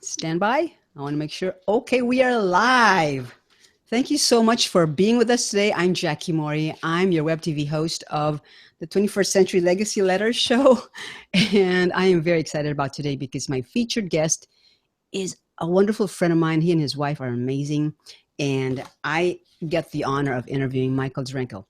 Stand by. I want to make sure. Okay, we are live. Thank you so much for being with us today. I'm Jackie Mori. I'm your web TV host of the 21st Century Legacy Letters Show. And I am very excited about today because my featured guest is a wonderful friend of mine. He and his wife are amazing. And I get the honor of interviewing Michael Dzurenko.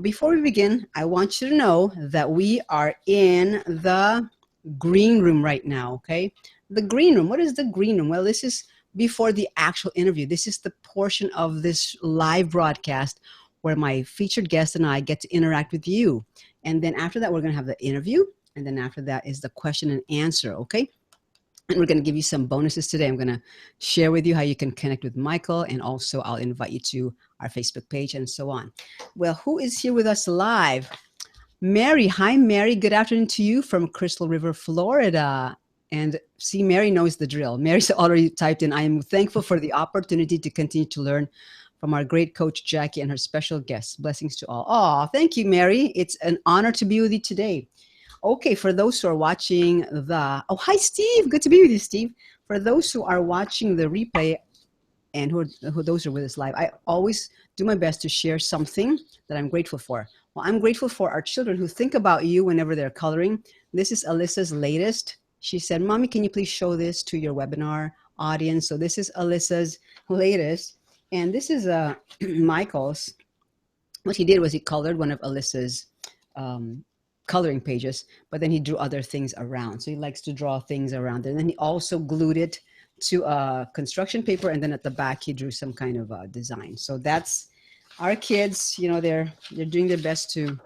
Before we begin, I want you to know that we are in the green room right now, okay? The green room. What is the green room? Well, this is before the actual interview. This is the portion of this live broadcast where my featured guest and I get to interact with you. And then after that, we're going to have the interview. And then after that is the question and answer, okay? And we're going to give you some bonuses today. I'm going to share with you how you can connect with Michael, and also I'll invite you to our Facebook page and so on. Well, who is here with us live? Mary. Hi, Mary. Good afternoon to you from Crystal River, Florida. And see, Mary knows the drill. Mary's already typed in, I am thankful for the opportunity to continue to learn from our great coach, Jackie, and her special guests. Blessings to all. Oh, thank you, Mary. It's an honor to be with you today. Okay, for those who are watching hi, Steve. Good to be with you, Steve. For those who are watching the replay and who those who are with us live, I always do my best to share something that I'm grateful for. Well, I'm grateful for our children who think about you whenever they're coloring. This is Alyssa's latest. She said, Mommy, can you please show this to your webinar audience? So this is Alyssa's latest. And this is Michael's. What he did was he colored one of Alyssa's coloring pages, but then he drew other things around. So he likes to draw things around. And then he also glued it to a construction paper. And then at the back, he drew some kind of design. So that's our kids. You know, they're doing their best to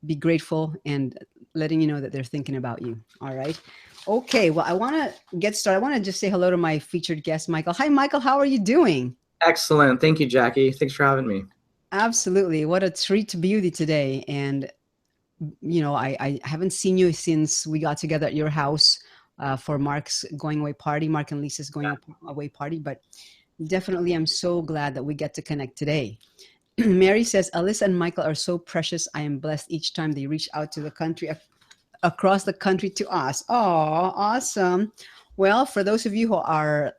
be grateful and letting you know that they're thinking about you. All right. Okay. Well, I want to get started. I want to just say hello to my featured guest, Michael. Hi, Michael. How are you doing? Excellent. Thank you, Jackie. Thanks for having me. Absolutely. What a treat to be with you today. And you know, I haven't seen you since we got together at your house for Mark's going away party, Mark and Lisa's going away party, but definitely I'm so glad that we get to connect today. Mary says, Alyssa and Michael are so precious. I am blessed each time they reach out to the country, across the country to us. Oh, awesome. Well, for those of you who are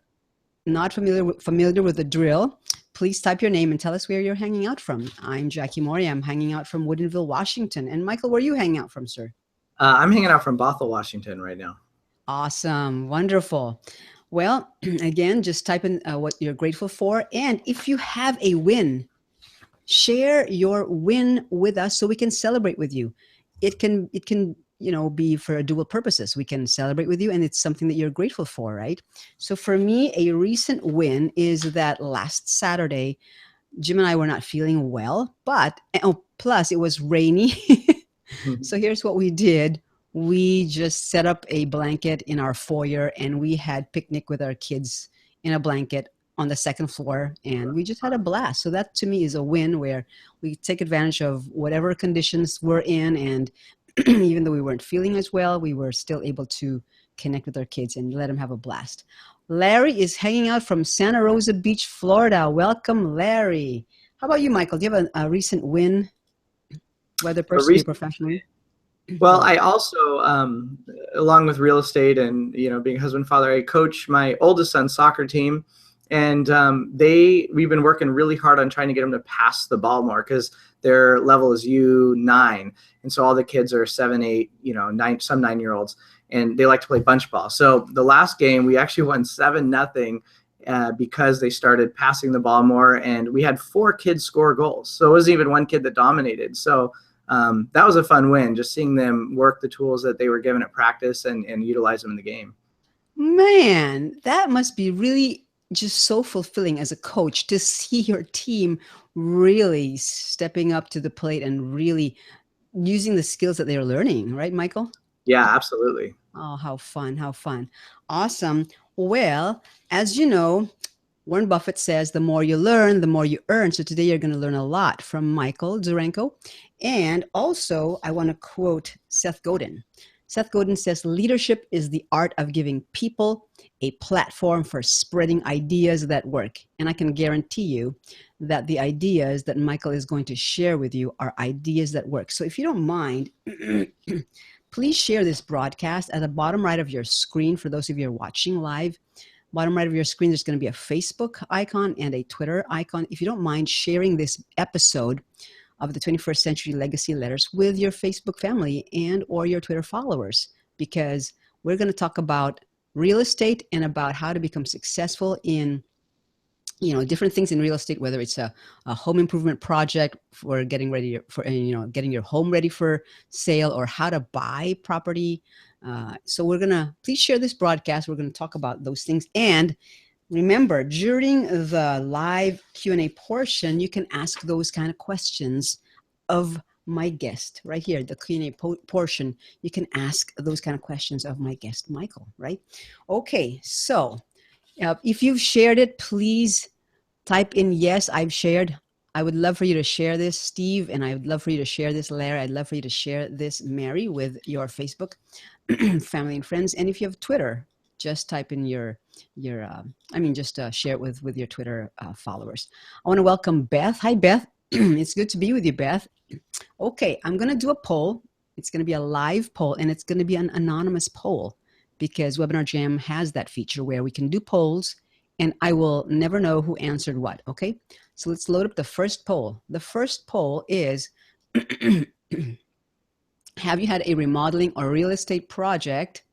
not familiar with the drill, please type your name and tell us where you're hanging out from. I'm Jackie Mori. I'm hanging out from Woodinville, Washington. And Michael, where are you hanging out from, sir? I'm hanging out from Bothell, Washington right now. Awesome. Wonderful. Well, again, just type in what you're grateful for. And if you have a win, share your win with us so we can celebrate with you. It can be for dual purposes. We can celebrate with you, and it's something that you're grateful for, right? So for me, a recent win is that last Saturday, Jim and I were not feeling well, but plus it was rainy. So here's what we did. We just set up a blanket in our foyer, and we had picnic with our kids in a blanket on the second floor, and we just had a blast. So that to me is a win, where we take advantage of whatever conditions we're in, and even though we weren't feeling as well, we were still able to connect with our kids and let them have a blast. Larry is hanging out from Santa Rosa Beach, Florida. Welcome, Larry. How about you, Michael? Do you have a recent win, whether personally or professionally? Well, I also, along with real estate and being a husband, father, I coach my oldest son's soccer team. And we've been working really hard on trying to get them to pass the ball more, because their level is U9. And so all the kids are 7, 8, 9, some 9-year-olds, and they like to play bunch ball. So the last game, we actually won 7-0 because they started passing the ball more, and we had 4 kids score goals. So it wasn't even one kid that dominated. So that was a fun win, just seeing them work the tools that they were given at practice and utilize them in the game. Man, that must be really just so fulfilling as a coach to see your team really stepping up to the plate and really using the skills that they're learning, right, Michael? Yeah, absolutely. Oh, how fun, how fun. Awesome. Well, as you know, Warren Buffett says, the more you learn, the more you earn. So today you're going to learn a lot from Michael Dzurenko. And also, I want to quote Seth Godin. Seth Godin says, leadership is the art of giving people a platform for spreading ideas that work. And I can guarantee you that the ideas that Michael is going to share with you are ideas that work. So if you don't mind, please share this broadcast at the bottom right of your screen for those of you who are watching live. Bottom right of your screen, there's going to be a Facebook icon and a Twitter icon. If you don't mind sharing this episode of the 21st Century Legacy Letters with your Facebook family and or your Twitter followers, because we're going to talk about real estate and about how to become successful in different things in real estate, whether it's a home improvement project for getting ready for getting your home ready for sale, or how to buy property. So we're gonna please share this broadcast. We're gonna talk about those things. And remember, during the live Q&A portion, you can ask those kind of questions of my guest right here, the Q&A portion. You can ask those kind of questions of my guest, Michael, right? Okay, so if you've shared it, please type in yes, I've shared. I would love for you to share this, Steve, and I would love for you to share this, Larry. I'd love for you to share this, Mary, with your Facebook family and friends. And if you have Twitter, just type in just share it with your Twitter followers. I want to welcome Beth. Hi, Beth. It's good to be with you, Beth. Okay, I'm going to do a poll. It's going to be a live poll, and it's going to be an anonymous poll, because Webinar Jam has that feature where we can do polls and I will never know who answered what, okay? So let's load up the first poll. The first poll is, have you had a remodeling or real estate project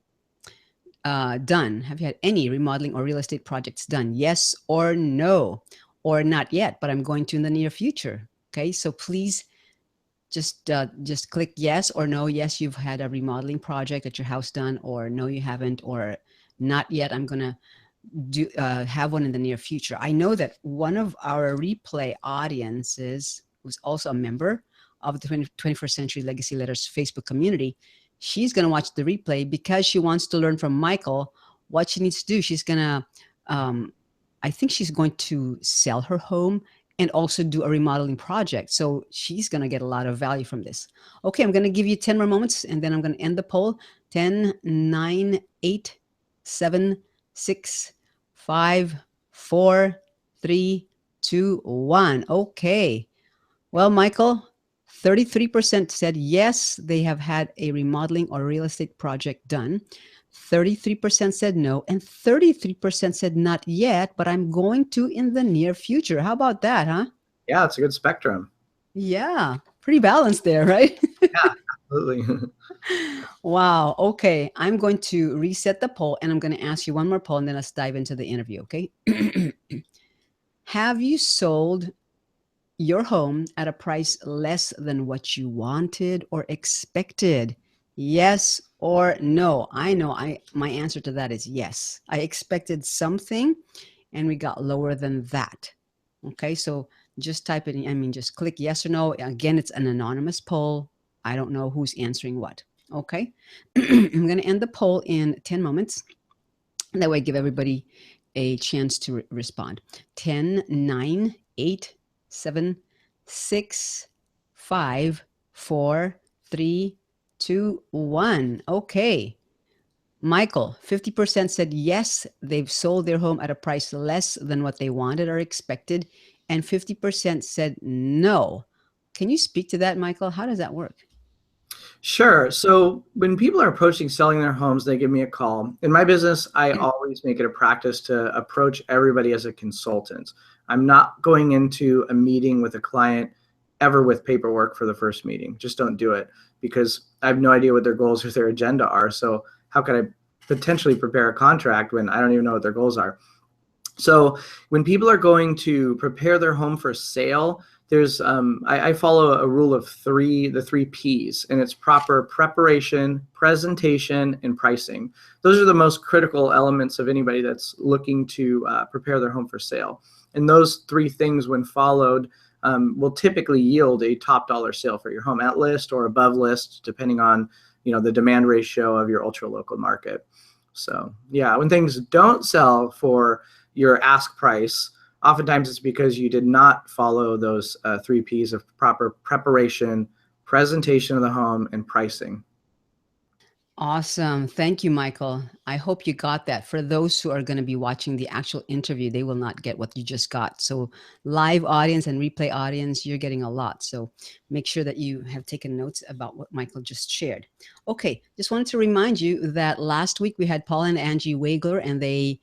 done? Have you had any remodeling or real estate projects done? Yes or no, or not yet, but I'm going to in the near future, okay? So please just click yes or no. Yes, you've had a remodeling project at your house done, or no, you haven't, or not yet, I'm gonna have one in the near future. I know that one of our replay audiences, who's also a member of the 21st Century Legacy Letters Facebook community, she's going to watch the replay because she wants to learn from Michael what she needs to do. She's going to, I think she's going to sell her home and also do a remodeling project. So she's going to get a lot of value from this. Okay, I'm going to give you 10 more moments and then I'm going to end the poll. 10, 9, 8, 7, 6, 5, 4, 3, 2, 1. Okay. Well, Michael, 33% said yes, they have had a remodeling or real estate project done. 33% said no, and 33% said not yet, but I'm going to in the near future. How about that, huh? Yeah, it's a good spectrum. Yeah, pretty balanced there, right? Yeah, absolutely. Wow. Okay. I'm going to reset the poll and I'm going to ask you one more poll and then let's dive into the interview. Okay. Have you sold your home at a price less than what you wanted or expected? Yes or no? I know my answer to that is yes. I expected something and we got lower than that. Okay, so just type it in, just click yes or no. Again, it's an anonymous poll. I don't know who's answering what. Okay, I'm going to end the poll in 10 moments. That way, I give everybody a chance to respond. 10, 9, 8, 7, 6, 5, 4, 3, 2, 1. Okay. Michael, 50% said yes, they've sold their home at a price less than what they wanted or expected, and 50% said no. Can you speak to that, Michael? How does that work? Sure. So when people are approaching selling their homes, they give me a call. In my business, I always make it a practice to approach everybody as a consultant. I'm not going into a meeting with a client ever with paperwork for the first meeting. Just don't do it, because I have no idea what their goals or their agenda are. So how could I potentially prepare a contract when I don't even know what their goals are? So when people are going to prepare their home for sale, there's I follow a rule of the three P's, and it's proper preparation, presentation, and pricing. Those are the most critical elements of anybody that's looking to prepare their home for sale. And those three things, when followed, will typically yield a top dollar sale for your home, at list or above list, depending on the demand ratio of your ultra local market. So yeah, when things don't sell for your ask price, oftentimes it's because you did not follow those three P's of proper preparation, presentation of the home, and pricing. Awesome. Thank you, Michael. I hope you got that. For those who are going to be watching the actual interview, they will not get what you just got. So live audience and replay audience, you're getting a lot. So make sure that you have taken notes about what Michael just shared. Okay, just wanted to remind you that last week we had Paul and Angie Wagler, and they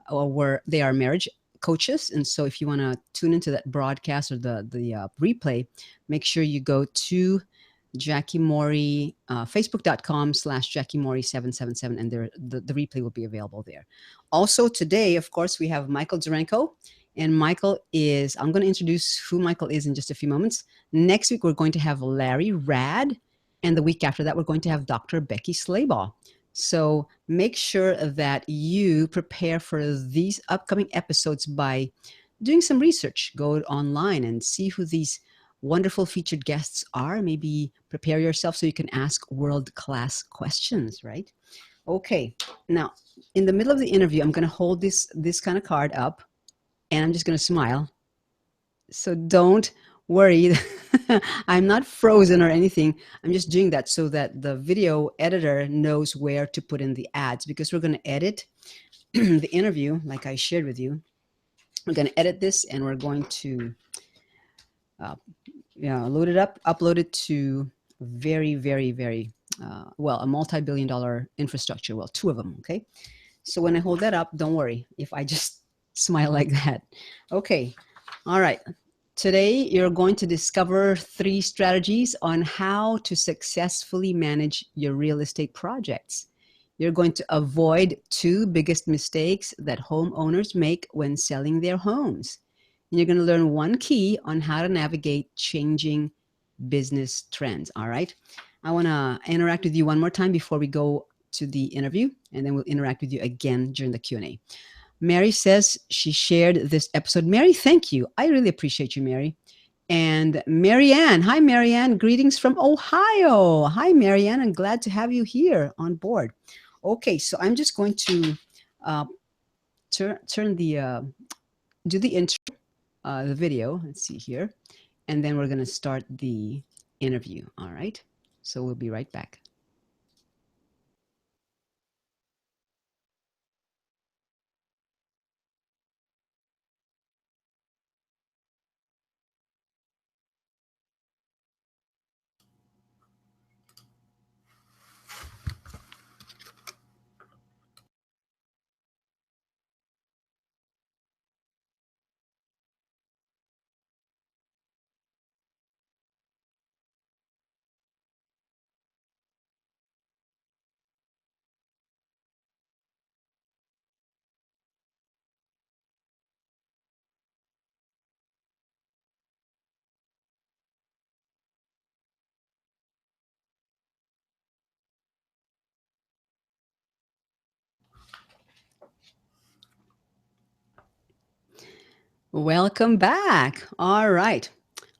or where they are marriage coaches. And so if you want to tune into that broadcast or the replay, make sure you go to Jackie Mori, facebook.com/Jackie Mori 777, and the replay will be available there. Also, today, of course, we have Michael Dzurenko. And Michael is, I'm going to introduce who Michael is in just a few moments. Next week, we're going to have Larry Rad. And the week after that, we're going to have Dr. Becky Slaybaugh. So make sure that you prepare for these upcoming episodes by doing some research. Go online and see who these wonderful featured guests are. Maybe prepare yourself so you can ask world-class questions, right? Okay. Now, in the middle of the interview, I'm going to hold this kind of card up, and I'm just going to smile. So don't worry. I'm not frozen or anything. I'm just doing that so that the video editor knows where to put in the ads, because we're going to edit the interview like I shared with you. We're going to edit this, and we're going to load it up, upload it to very, very, very, a multi-billion-dollar infrastructure. Well, two of them, okay? So when I hold that up, don't worry if I just smile like that. Okay, all right. Today, you're going to discover 3 strategies on how to successfully manage your real estate projects. You're going to avoid 2 biggest mistakes that homeowners make when selling their homes. And you're going to learn 1 key on how to navigate changing business trends, all right? I want to interact with you one more time before we go to the interview, and then we'll interact with you again during the Q&A. Mary says she shared this episode. Mary, thank you. I really appreciate you, Mary. And Marianne, hi, Marianne. Greetings from Ohio. Hi, Marianne. I'm glad to have you here on board. Okay, so I'm just going to do the intro, the video. Let's see here. And then we're going to start the interview. All right. So we'll be right back. Welcome back. All right.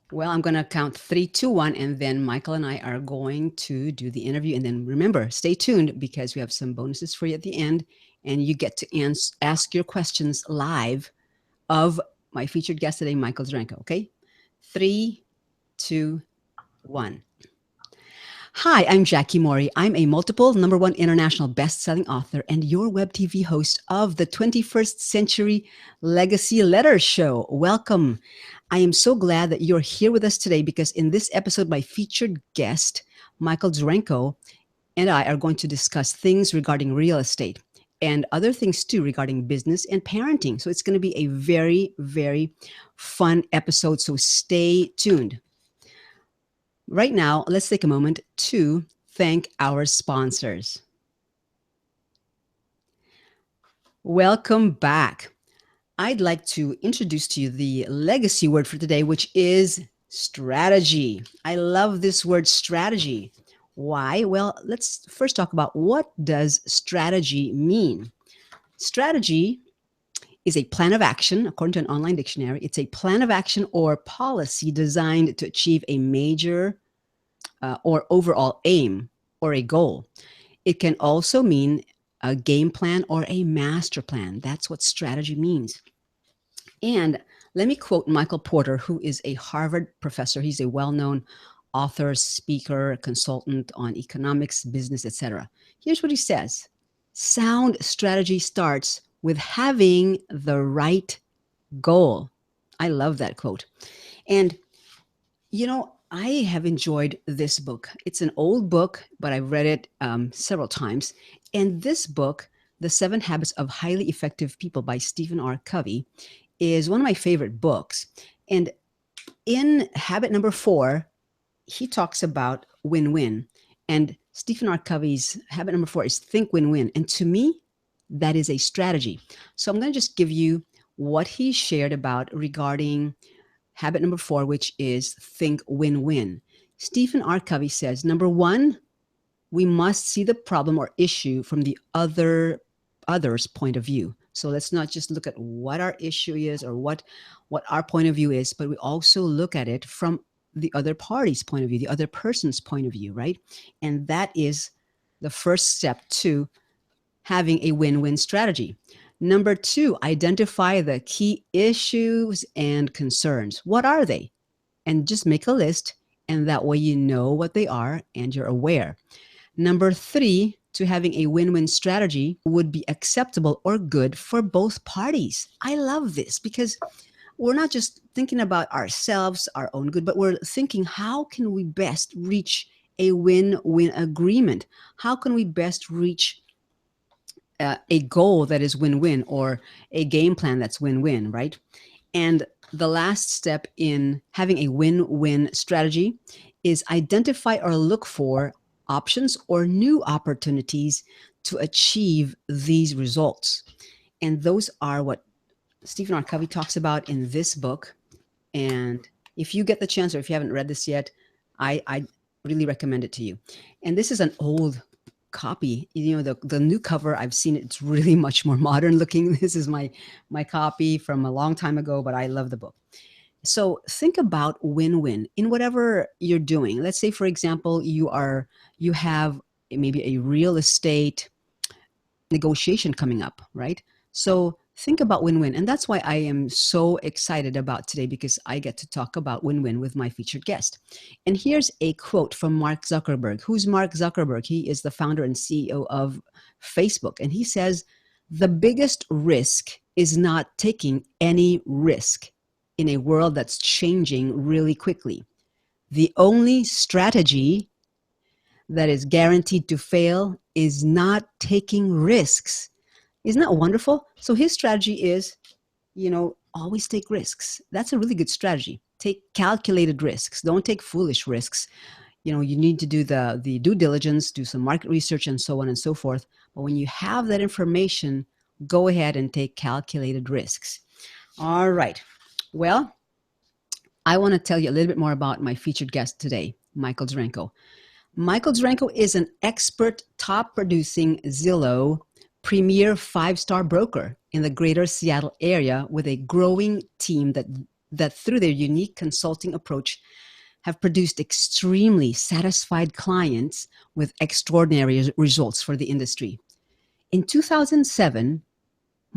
Well, I'm going to count 3, 2, 1, and then Michael and I are going to do the interview. And then remember, stay tuned because we have some bonuses for you at the end, and you get to ask your questions live of my featured guest today, Michael Dzurenko. Okay? 3, 2, 1. Hi, I'm Jackie Mori. I'm a multiple #1 international best-selling author and your web TV host of the 21st Century Legacy Letter Show. Welcome. I am so glad that you're here with us today because in this episode, my featured guest, Michael Dzurenko, and I are going to discuss things regarding real estate and other things too regarding business and parenting. So it's going to be a very, very fun episode. So stay tuned. Right now, let's take a moment to thank our sponsors. Welcome back. I'd like to introduce to you the legacy word for today, which is strategy. I love this word strategy. Why? Well, let's first talk about what does strategy mean. Strategy is a plan of action, according to an online dictionary. It's a plan of action or policy designed to achieve a major or overall aim or a goal. It can also mean a game plan or a master plan. That's what strategy means. And let me quote Michael Porter, who is a Harvard professor. He's a well-known author, speaker, consultant on economics, business, etc. Here's what he says. Sound strategy starts with having the right goal. I love that quote. And, you know, I have enjoyed this book. It's an old book, but I've read it several times. And this book The 7 Habits of Highly Effective People by Stephen R. Covey is one of my favorite books. And in habit number 4, he talks about win-win. And Stephen R. Covey's habit number 4 is think win-win. And to me, that is a strategy. So I'm going to just give you what he shared about regarding habit number 4, which is think win-win. Stephen R. Covey says, number 1, we must see the problem or issue from the other's point of view. So let's not just look at what our issue is or what our point of view is, but we also look at it from the other party's point of view, the other person's point of view, right? And that is the first step to having a win-win strategy. Number 2, identify the key issues and concerns. What are they? And just make a list, and that way you know what they are and you're aware. Number 3, to having a win-win strategy would be acceptable or good for both parties. I love this because we're not just thinking about ourselves, our own good, but we're thinking, how can we best reach a win-win agreement? How can we best reach a goal that is win-win, or a game plan that's win-win, right? And the last step in having a win-win strategy is identify or look for options or new opportunities to achieve these results. And those are what Stephen R. Covey talks about in this book. And if you get the chance, or if you haven't read this yet, I really recommend it to you. And this is an old copy. You know, the new cover, I've seen it, it's really much more modern looking. This is my copy from a long time ago, but I love the book. So think about win-win in whatever you're doing. Let's say, for example, you have maybe a real estate negotiation coming up, right? So think about win-win. And that's why I am so excited about today, because I get to talk about win-win with my featured guest. And here's a quote from Mark Zuckerberg. Who's Mark Zuckerberg? He is the founder and CEO of Facebook. And he says, the biggest risk is not taking any risk in a world that's changing really quickly. The only strategy that is guaranteed to fail is not taking risks. Isn't that wonderful? So his strategy is, always take risks. That's a really good strategy. Take calculated risks. Don't take foolish risks. You need to do the due diligence, do some market research, and so on and so forth. But when you have that information, go ahead and take calculated risks. All right. Well, I want to tell you a little bit more about my featured guest today, Michael Dzurenko. Michael Dzurenko is an expert, top-producing Zillow premier 5-star broker in the greater Seattle area, with a growing team that through their unique consulting approach have produced extremely satisfied clients with extraordinary results for the industry. In 2007,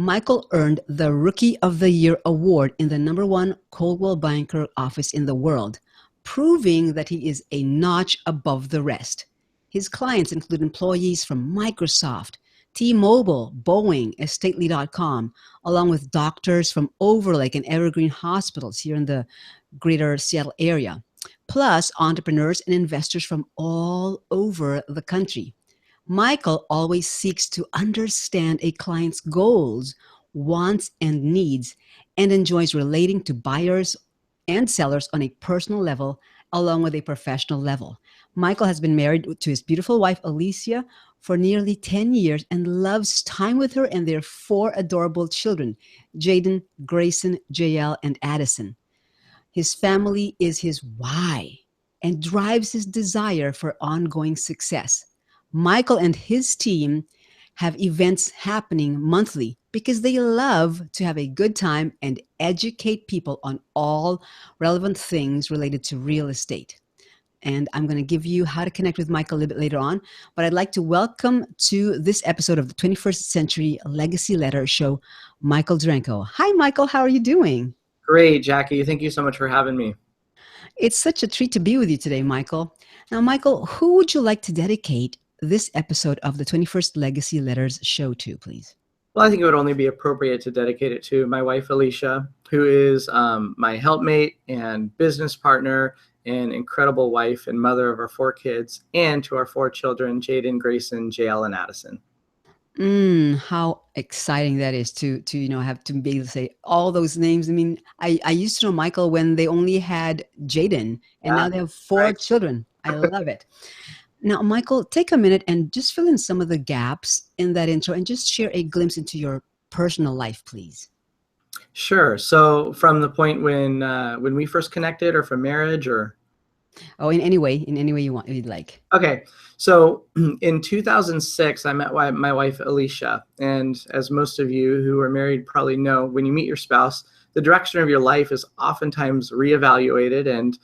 Michael earned the Rookie of the Year award in the #1 Coldwell Banker office in the world, proving that he is a notch above the rest. His clients include employees from Microsoft, T-Mobile, Boeing, Estately.com, along with doctors from Overlake and Evergreen hospitals here in the greater Seattle area, plus entrepreneurs and investors from all over the country. Michael always seeks to understand a client's goals, wants, and needs, and enjoys relating to buyers and sellers on a personal level, along with a professional level. Michael has been married to his beautiful wife, Alicia, for nearly 10 years and loves time with her and their 4 adorable children, Jaden, Grayson, JL, and Addison. His family is his why and drives his desire for ongoing success. Michael and his team have events happening monthly because they love to have a good time and educate people on all relevant things related to real estate. And I'm going to give you how to connect with Michael a little bit later on. But I'd like to welcome to this episode of the 21st Century Legacy Letter Show, Michael Dzurenko. Hi, Michael. How are you doing? Great, Jackie. Thank you so much for having me. It's such a treat to be with you today, Michael. Now, Michael, who would you like to dedicate this episode of the 21st Legacy Letters Show to, please? Well, I think it would only be appropriate to dedicate it to my wife, Alicia, who is my helpmate and business partner, an incredible wife and mother of our 4 kids, and to our 4 children, Jaden, Grayson, JL, and Addison. How exciting that is to have to be able to say all those names. I mean, I used to know Michael when they only had Jaden, and Yeah, now they have four right. children. I love it. Now, Michael, take a minute and just fill in some of the gaps in that intro and just share a glimpse into your personal life, please. Sure. So from the point when we first connected, or from marriage, or Oh, in any way you want, you'd like. okay. So in 2006, I met my wife Alicia, and as most of you who are married probably know, when you meet your spouse, the direction of your life is oftentimes reevaluated and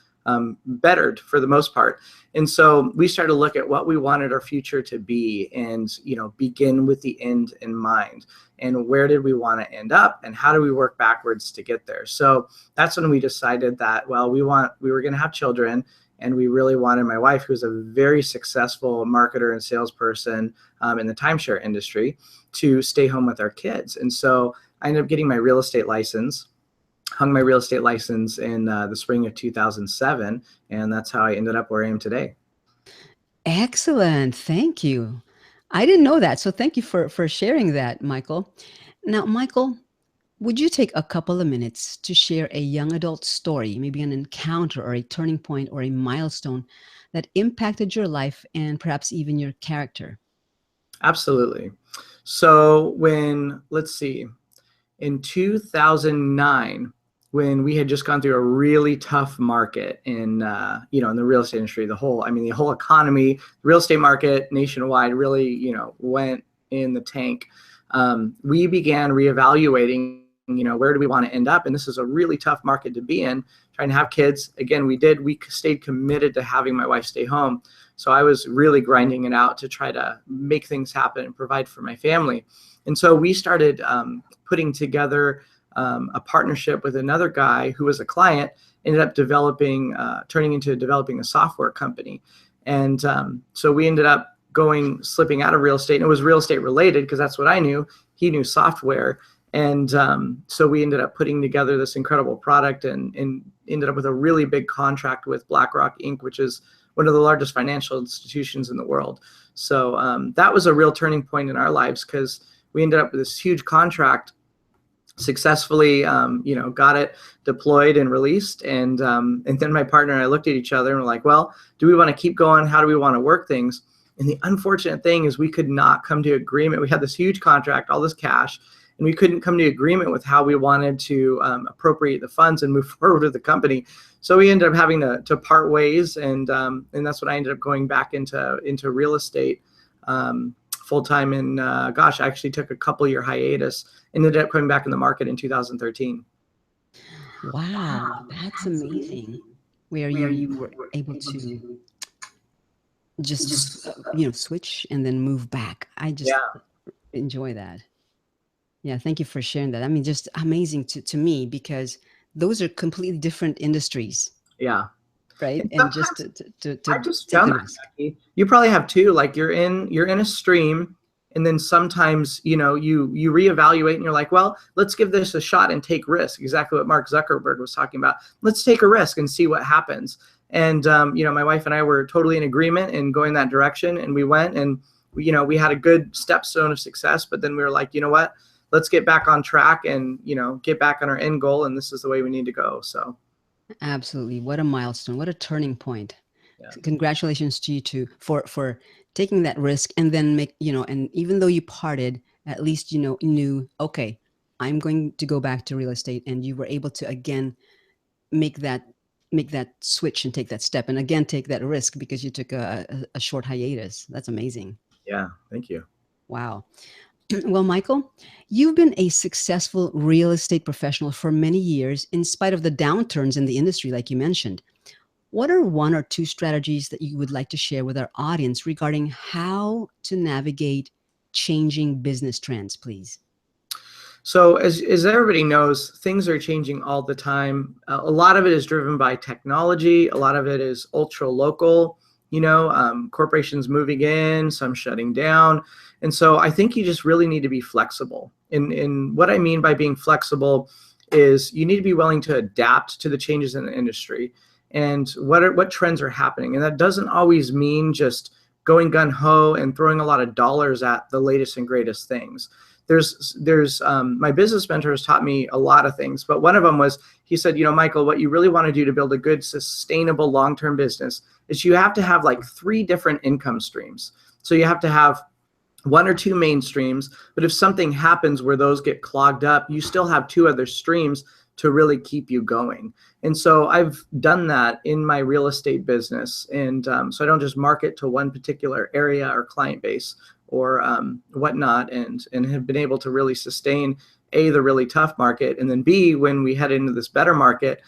bettered for the most part. And so we started to look at what we wanted our future to be, and begin with the end in mind. And where did we want to end up, and how do we work backwards to get there? So that's when we decided that, well, we were going to have children, and we really wanted my wife, who's a very successful marketer and salesperson in the timeshare industry, to stay home with our kids. And so I ended up getting my real estate license, hung my real estate license in the spring of 2007, and that's how I ended up where I am today. Excellent. Thank you. I didn't know that. So thank you for sharing that, Michael. Now, Michael, would you take a couple of minutes to share a young adult story, maybe an encounter or a turning point or a milestone that impacted your life and perhaps even your character? Absolutely. So let's see, in 2009, when we had just gone through a really tough market in the real estate industry, the whole economy, the real estate market nationwide really, went in the tank. We began reevaluating, where do we want to end up? And this is a really tough market to be in, trying to have kids. Again, we stayed committed to having my wife stay home. So I was really grinding it out to try to make things happen and provide for my family. And so we started putting together a partnership with another guy who was a client, ended up turning into developing a software company. And so we ended up slipping out of real estate, and it was real estate related because that's what I knew. He knew software. And so we ended up putting together this incredible product, and ended up with a really big contract with BlackRock Inc., which is one of the largest financial institutions in the world. So that was a real turning point in our lives, because we ended up with this huge contract, successfully, got it deployed and released. And then my partner and I looked at each other and were like, well, do we want to keep going? How do we want to work things? And the unfortunate thing is we could not come to agreement. We had this huge contract, all this cash, and we couldn't come to agreement with how we wanted to appropriate the funds and move forward with the company. So we ended up having to part ways, and that's when I ended up going back into real estate full time. And I actually took a couple year hiatus, and ended up coming back in the market in 2013. Wow, that's amazing. Where you were able to just switch and then move back. I just Yeah, enjoy that. Yeah, thank you for sharing that. I mean, just amazing to me, because those are completely different industries, yeah. right? And And just sometimes to I just take found the that, risk. Jackie. You probably have too. Like you're in a stream, and then sometimes you reevaluate, and you're like, well, let's give this a shot and take risk. Exactly what Mark Zuckerberg was talking about. Let's take a risk and see what happens. And my wife and I were totally in agreement in going that direction, and we went, and we had a good stepstone of success. But then we were like, you know what? Let's get back on track, and get back on our end goal, and this is the way we need to go. So Absolutely. What a milestone. What a turning point. yeah, Congratulations to you two for taking that risk, and then and even though you parted, at least you knew, okay, I'm going to go back to real estate, and you were able to again make that make that switch and take that step, and again take that risk because you took a short hiatus. That's amazing. yeah. Thank you. Wow. Well, Michael, you've been a successful real estate professional for many years in spite of the downturns in the industry, like you mentioned. What are one or two strategies that you would like to share with our audience regarding how to navigate changing business trends, please? So as everybody knows, things are changing all the time. A lot of it is driven by technology. A lot of it is ultra local. Corporations moving in, some shutting down, and so I think you just really need to be flexible. And what I mean by being flexible is you need to be willing to adapt to the changes in the industry and what trends are happening. And that doesn't always mean just going gun ho and throwing a lot of dollars at the latest and greatest things. There's my business mentor has taught me a lot of things, but one of them was, he said, Michael, what you really want to do to build a good, sustainable, long-term business is you have to have like 3 different income streams. So you have to have 1 or 2 main streams, but if something happens where those get clogged up, you still have 2 other streams to really keep you going. And so I've done that in my real estate business. And so I don't just market to one particular area or client base or whatnot, and have been able to really sustain A, the really tough market, and then B, when we head into this better market,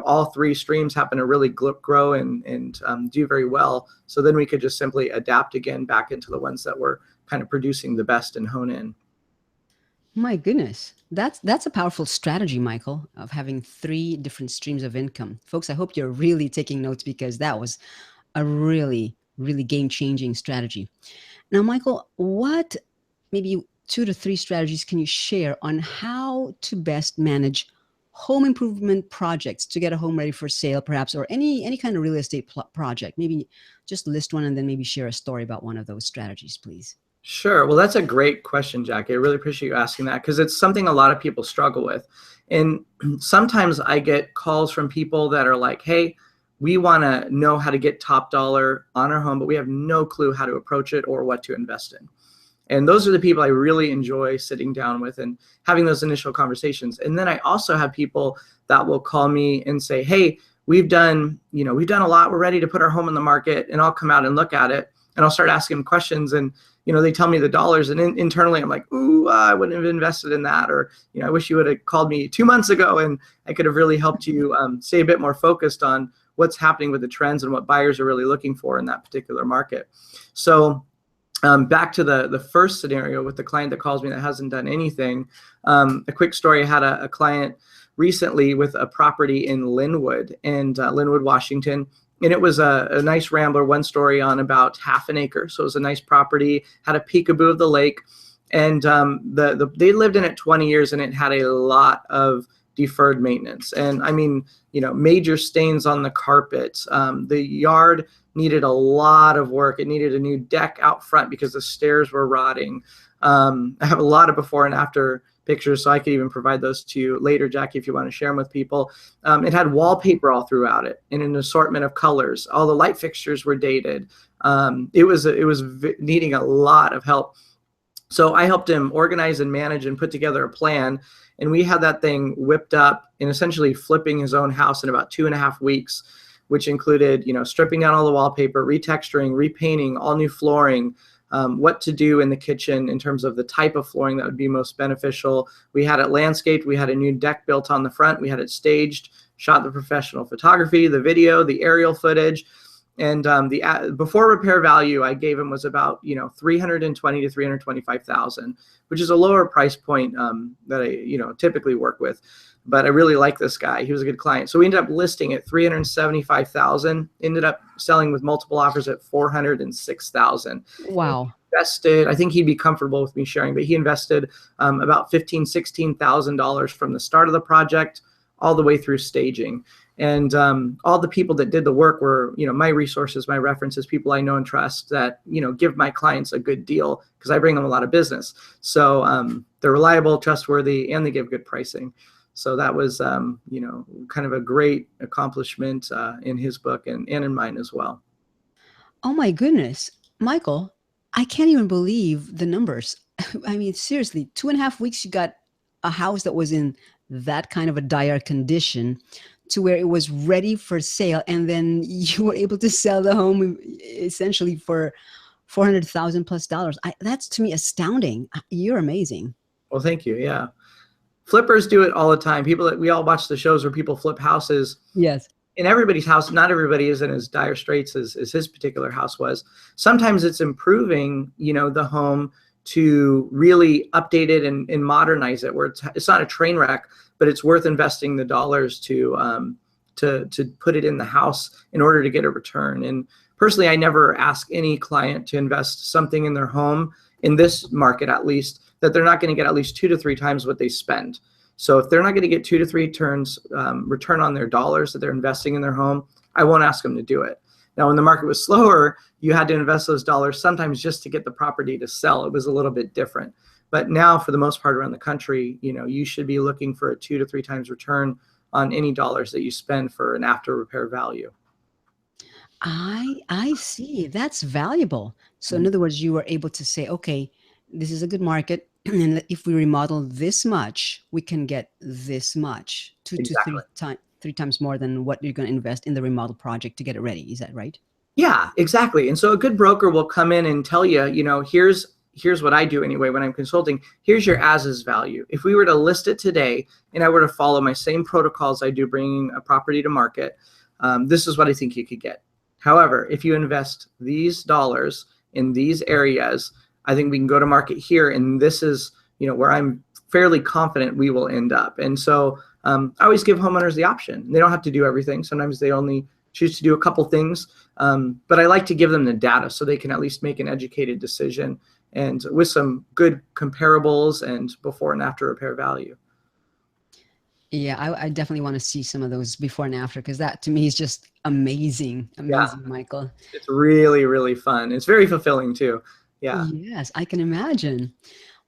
all 3 streams happen to really grow and do very well. So then we could just simply adapt again back into the ones that were kind of producing the best and hone in. My goodness. That's a powerful strategy, Michael, of having 3 different streams of income. Folks, I hope you're really taking notes because that was a really, really game-changing strategy. Now, Michael, what maybe 2 to 3 strategies can you share on how to best manage home improvement projects to get a home ready for sale, perhaps, or any kind of real estate project? Maybe just list one and then maybe share a story about one of those strategies, please. Sure. Well, that's a great question, Jackie. I really appreciate you asking that because it's something a lot of people struggle with. And sometimes I get calls from people that are like, hey, we want to know how to get top dollar on our home, but we have no clue how to approach it or what to invest in. And those are the people I really enjoy sitting down with and having those initial conversations. And then I also have people that will call me and say, hey, we've done a lot. We're ready to put our home on the market, and I'll come out and look at it and I'll start asking them questions, and they tell me the dollars, and internally I'm like, ooh, I wouldn't have invested in that, or I wish you would have called me 2 months ago, and I could have really helped you stay a bit more focused on what's happening with the trends and what buyers are really looking for in that particular market. So back to the first scenario with the client that calls me that hasn't done anything. A quick story: I had a client recently with a property in Linwood, Washington. And it was a nice rambler, 1-story on about half an acre. So it was a nice property, had a peekaboo of the lake. And they lived in it 20 years, and it had a lot of deferred maintenance. And I mean, major stains on the carpet. The yard needed a lot of work. It needed a new deck out front because the stairs were rotting. I have a lot of before and after pictures, so I could even provide those to you later, Jackie, if you want to share them with people. It had wallpaper all throughout it in an assortment of colors. All the light fixtures were dated. It was needing a lot of help. So I helped him organize and manage and put together a plan. And we had that thing whipped up and essentially flipping his own house in about 2.5 weeks, which included, stripping down all the wallpaper, retexturing, repainting, all new flooring, what to do in the kitchen in terms of the type of flooring that would be most beneficial. We had it landscaped. We had a new deck built on the front. We had it staged, shot the professional photography, the video, the aerial footage. And the before repair value I gave him was about $320,000 to $325,000, which is a lower price point that I typically work with. But I really like this guy. He was a good client. So we ended up listing at $375,000. Ended up selling with multiple offers at $406,000. Wow. Invested, I think he'd be comfortable with me sharing, but he invested about $15,000, $16,000 from the start of the project all the way through staging. And all the people that did the work were, my resources, my references, people I know and trust that, give my clients a good deal because I bring them a lot of business. So they're reliable, trustworthy, and they give good pricing. So that was, kind of a great accomplishment in his book and in mine as well. Oh my goodness, Michael, I can't even believe the numbers. I mean, seriously, 2.5 weeks, you got a house that was in that kind of a dire condition to where it was ready for sale. And then you were able to sell the home essentially for $400,000 plus. That's to me astounding. You're amazing. Well, thank you. Yeah. Flippers do it all the time. We all watch the shows where people flip houses. Yes. In everybody's house, not everybody is in as dire straits as his particular house was. Sometimes it's improving, the home to really update it and modernize it, where it's not a train wreck, but it's worth investing the dollars to put it in the house in order to get a return. And personally, I never ask any client to invest something in their home, in this market at least, that they're not going to get at least 2 to 3 times what they spend. So if they're not going to get 2 to 3 turns return on their dollars that they're investing in their home, I won't ask them to do it. Now, when the market was slower, you had to invest those dollars sometimes just to get the property to sell. It was a little bit different. But now, for the most part around the country, you should be looking for a 2 to 3 times return on any dollars that you spend for an after repair value. I see. That's valuable. So in Mhm. other words, you were able to say, okay, this is a good market, and if we remodel this much, we can get this much, two to Exactly. three times more than what you're going to invest in the remodel project to get it ready. Is that right? Yeah, exactly. And so a good broker will come in and tell you, here's what I do anyway when I'm consulting. Here's your as is value. If we were to list it today and I were to follow my same protocols I do bringing a property to market, this is what I think you could get. However, if you invest these dollars in these areas, I think we can go to market here, and this is where I'm fairly confident we will end up. And so I always give homeowners the option. They don't have to do everything. Sometimes they only choose to do a couple things. But I like to give them the data so they can at least make an educated decision, and with some good comparables and before and after repair value. Yeah, I definitely want to see some of those before and after, because that to me is just amazing, Yeah, amazing, Michael. it's really, really fun. It's very fulfilling too. Yeah. Yes, I can imagine.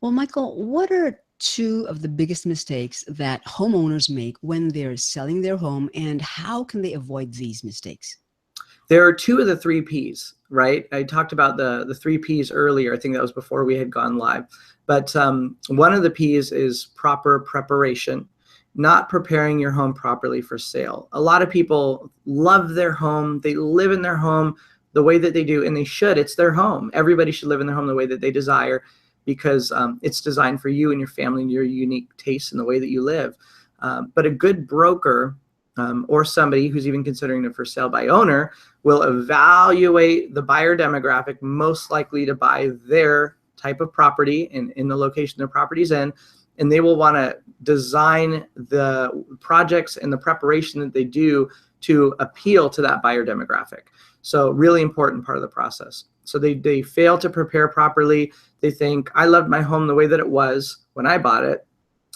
Well, Michael, what are two of the biggest mistakes that homeowners make when they're selling their home, and how can they avoid these mistakes? There are two of the three P's, right? I talked about the three P's earlier. I think that was before we had gone live. But one of the P's is proper preparation, not preparing your home properly for sale. A lot of people love their home. They live in their home the way that they do, and they should. It's their home. Everybody should live in their home the way that they desire, because it's designed for you and your family and your unique tastes and the way that you live. But a good broker, or somebody who's even considering it for sale by owner, will evaluate the buyer demographic most likely to buy their type of property in the location their property's in, and they will want to design the projects and the preparation that they do to appeal to that buyer demographic. So really important part of the process. So they fail to prepare properly. They think, I loved my home the way that it was when I bought it,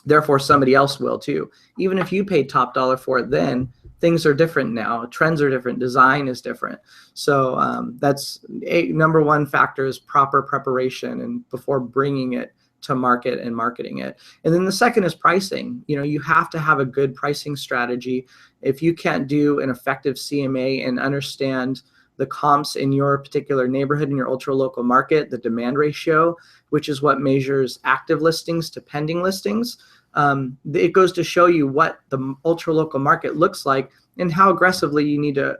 therefore somebody else will too. Even if you paid top dollar for it then, things are different now. Trends are different. Design is different. So that's number one factor, is proper preparation and before bringing it to market and marketing it. And then the second is pricing. You have to have a good pricing strategy. If you can't do an effective CMA and understand the comps in your particular neighborhood, in your ultra local market, the demand ratio, which is what measures active listings to pending listings, it goes to show you what the ultra local market looks like and how aggressively you need to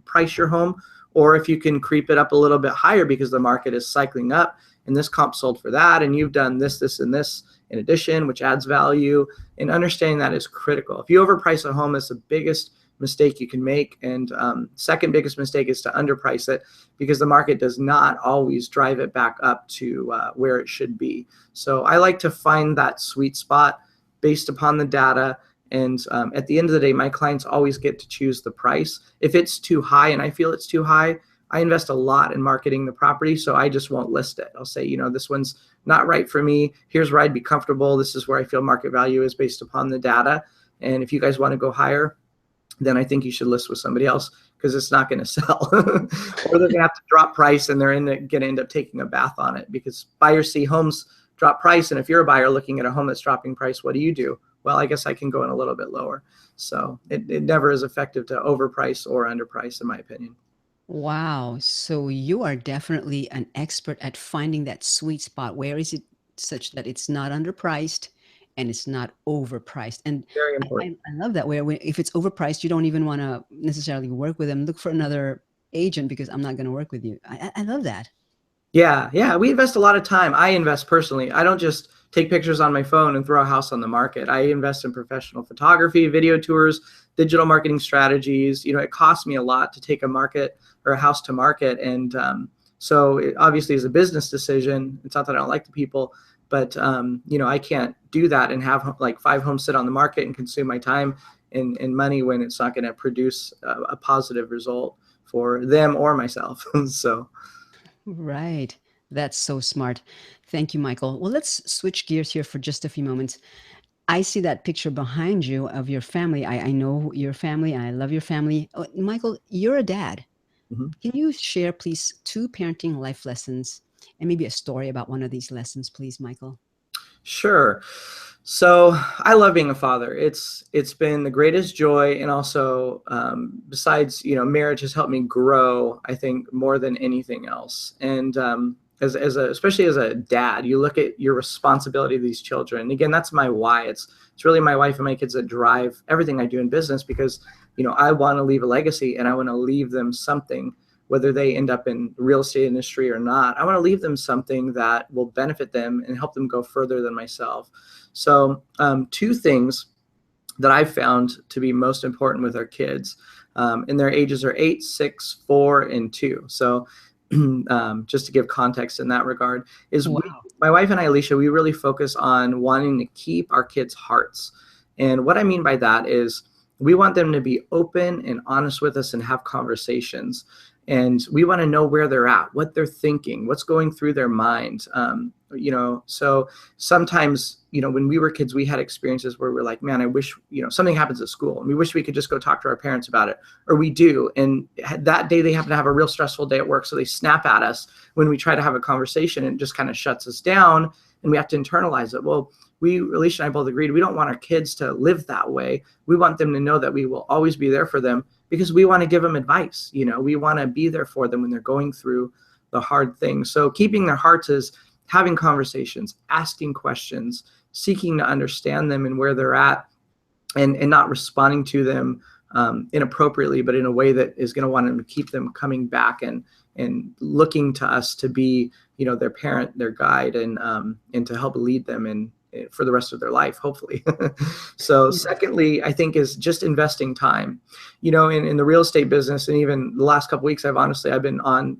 price your home, or if you can creep it up a little bit higher because the market is cycling up and this comp sold for that and you've done this, this, and this in addition, which adds value. And understanding that is critical. If you overprice a home, it's the biggest mistake you can make. And second biggest mistake is to underprice it, because the market does not always drive it back up to where it should be. So I like to find that sweet spot based upon the data. And at the end of the day, my clients always get to choose the price. If it's too high and I feel it's too high, I invest a lot in marketing the property, so I just won't list it. I'll say, this one's not right for me. Here's where I'd be comfortable. This is where I feel market value is based upon the data. And if you guys want to go higher, then I think you should list with somebody else, because it's not going to sell. Or they're going to have to drop price and they're going to end up taking a bath on it, because buyers see homes drop price. And if you're a buyer looking at a home that's dropping price, what do? Well, I guess I can go in a little bit lower. So it never is effective to overprice or underprice, in my opinion. Wow. So you are definitely an expert at finding that sweet spot. Where is it such that it's not underpriced and it's not overpriced? And Very I, important. I I love that, where if it's overpriced, you don't even want to necessarily work with them. Look for another agent, because I'm not going to work with you. I love that. Yeah. We invest a lot of time. I invest personally. I don't just take pictures on my phone and throw a house on the market. I invest in professional photography, video tours, digital marketing strategies. It costs me a lot to take a market or a house to market. And so it obviously is a business decision. It's not that I don't like the people, but I can't do that and have like 5 homes sit on the market and consume my time and money when it's not going to produce a positive result for them or myself. So. Right. That's so smart. Thank you, Michael. Well, let's switch gears here for just a few moments. I see that picture behind you of your family. I know your family. I love your family. Oh, Michael, you're a dad. Mhm. Can you share, please, two parenting life lessons and maybe a story about one of these lessons, please, Michael? Sure. So I love being a father. It's been the greatest joy, and also besides, marriage has helped me grow, I think, more than anything else. And especially as a dad, you look at your responsibility to these children. And again, that's my why. It's really my wife and my kids that drive everything I do in business, because I want to leave a legacy, and I want to leave them something, whether they end up in the real estate industry or not. I want to leave them something that will benefit them and help them go further than myself. So two things that I've found to be most important with our kids, and their ages are 8, 6, 4, and 2. So just to give context in that regard, is Wow. my wife and I, Alicia, we really focus on wanting to keep our kids' hearts. And what I mean by that is we want them to be open and honest with us and have conversations. And we want to know where they're at, what they're thinking, what's going through their mind. So sometimes, when we were kids, we had experiences where we're like, man, I wish, something happens at school and we wish we could just go talk to our parents about it, or we do. And that day they happen to have a real stressful day at work. So they snap at us when we try to have a conversation, and it just kind of shuts us down, and we have to internalize it. Well, Alicia and I both agreed, we don't want our kids to live that way. We want them to know that we will always be there for them, because we want to give them advice. We want to be there for them when they're going through the hard things. So keeping their hearts is having conversations, asking questions, seeking to understand them and where they're at, and not responding to them inappropriately, but in a way that is going to want them to keep them coming back and looking to us to be, their parent, their guide, and to help lead them in for the rest of their life, hopefully. So Yeah. secondly, I think, is just investing time, in the real estate business. And even the last couple of weeks, I've been on,